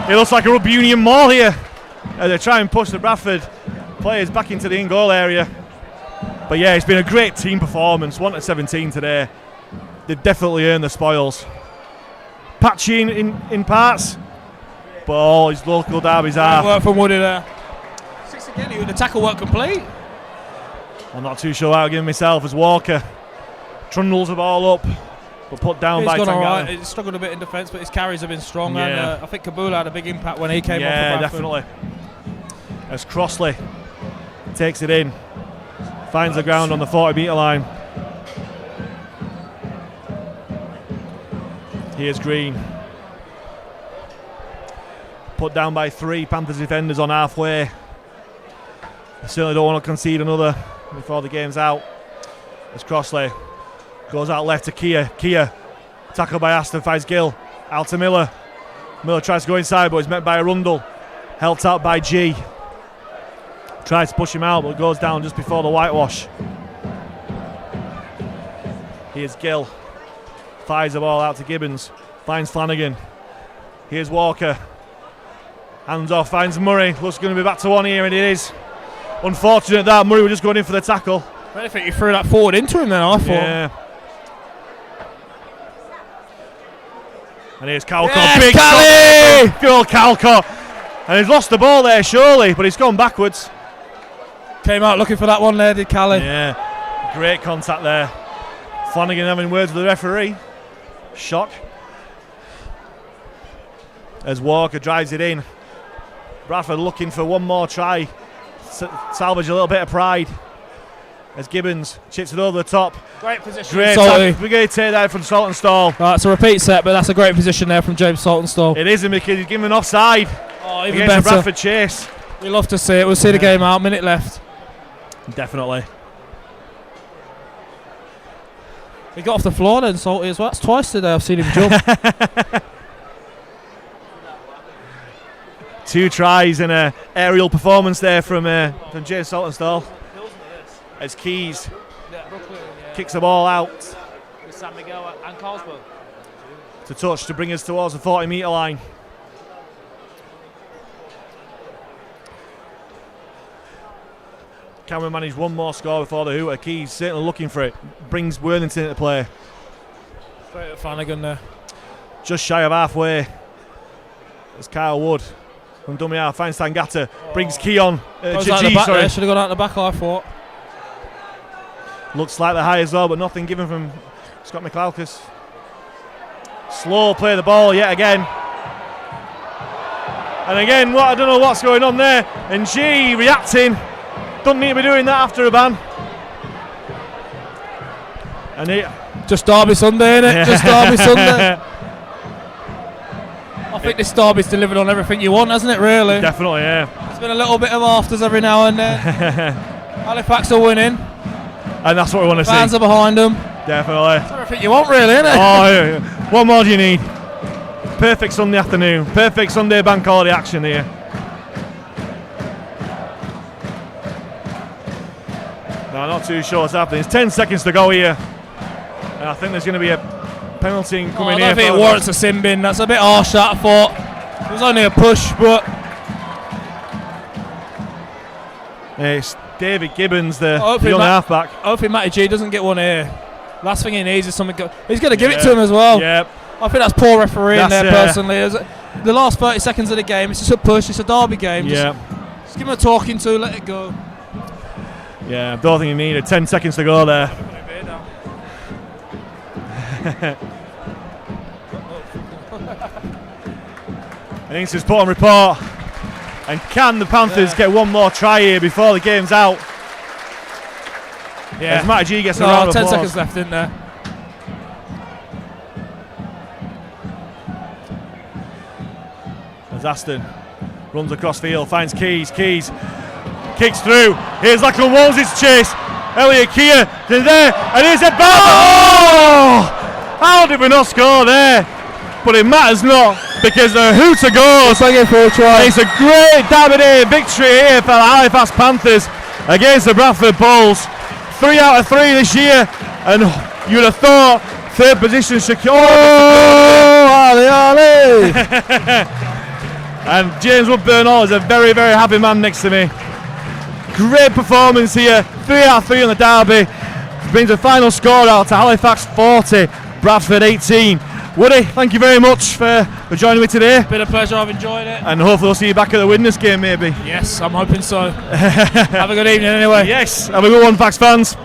It looks like a Rugby Union maul here. They try and push the Bradford players back into the in-goal area. But yeah, it's been a great team performance. 1-17 today. They've definitely earned the spoils. Patchy in parts, but all his local derbies are. Work from Woody there. 6 again, the tackle work complete. I'm not too sure how to give myself as Walker trundles the ball up, but put down by Tangata. Right. He's struggled a bit in defence, but his carries have been strong. Yeah. And I think Kabul had a big impact when he came off. Yeah, definitely. As Crossley takes it in, finds the ground on the 40-metre line. Here's Green. Put down by 3 Panthers defenders on halfway. They certainly don't want to concede another before the game's out. As Crossley goes out left to Kia. Kia, tackled by Aston, finds Gill. Out to Miller. Miller tries to go inside, but he's met by Arundel. Helped out by G. Tries to push him out, but goes down just before the whitewash. Here's Gill. Fires the ball out to Gibbons. Finds Flanagan. Here's Walker. Hands off, finds Murray. Looks going to be back to one here, and it is. Unfortunate that Murray was just going in for the tackle. I think you threw that forward into him then, I thought. Yeah. And here's Calcott. Yes, Big shot. Good old Calcott. And he's lost the ball there, surely, but he's gone backwards. Came out looking for that one there, did Callie? Yeah. Great contact there. Flanagan having words with the referee. Shock. As Walker drives it in. Bradford looking for one more try. Salvage a little bit of pride. As Gibbons chips it over the top. Great position. Great tackle. We're going to take that from Saltonstall. Right, it's a repeat set, but that's a great position there from James Saltonstall. It isn't, because he's given an offside. Oh, even against better. the Bradford chase. We love to see it. We'll see the game out. Minute left. Definitely. He got off the floor then, Salty, as well. That's twice today I've seen him jump. 2 tries and an aerial performance there from James Saltonstall. As Keys kicks the ball out. With San Miguel and Carlsberg. To touch to bring us towards the 40-metre line. Can we manage one more score before the Hooter? Keys certainly looking for it. Brings Worthington into play. Straight at Flanagan there. Just shy of halfway. As Kyle Wood from dummy half finds Tangata. Brings Keon. Should have gone out the back, I thought. Looks slightly high as well, but nothing given from Scott McLaucus. Slow play the ball yet again. And again, I don't know what's going on there. And G reacting. Doesn't need to be doing that after a ban. And just Derby Sunday, innit? Just Derby Sunday. I think this derby's delivered on everything you want, hasn't it, really? Definitely, yeah. It's been a little bit of afters every now and then. Halifax are winning. And that's what we want to see. Fans are behind them. Definitely. That's everything you want, really, isn't it? Oh, yeah. What more do you need? Perfect Sunday afternoon. Perfect Sunday bank holiday action here. No, not too sure what's happening. It's 10 seconds to go here. And I think there's going to be a penalty coming here. I don't think it warrants a sin bin. That's a bit harsh, that, I thought. It was only a push, but... It's David Gibbons, the young halfback. Hopefully Matty G doesn't get one here. Last thing he needs is something... He's going to give it to him as well. Yep. I think that's poor refereeing there, personally. The last 30 seconds of the game, it's just a push. It's a derby game. Just give him a talking to, let it go. Yeah, I don't think he needed 10 seconds to go there. And Ince's put on report. And can the Panthers get one more try here before the game's out? Yeah. As Matty G gets a round of 10 applause. seconds left, isn't there? As Aston runs across field, finds Keys. Keys kicks through. Here's Lachlan Wolsey's chase. Elliot Kia to there, and here's a ball. Oh! How did we not score there? But it matters not, because the Hooter goes. It's a great Derby Day victory here for the Halifax Panthers against the Bradford Bulls. 3 out of 3 this year, and you'd have thought third position secure. Oh, And James Woodburn-Hall is a very, very happy man next to me. Great performance here, 3 out of 3 on the derby. Brings the final score out to Halifax 40, Bradford 18. Woody, thank you very much for joining me today. Been a pleasure, I've enjoyed it. And hopefully we'll see you back at the Widnes game maybe. Yes, I'm hoping so. Have a good evening anyway. Yes, have a good one, Fax fans.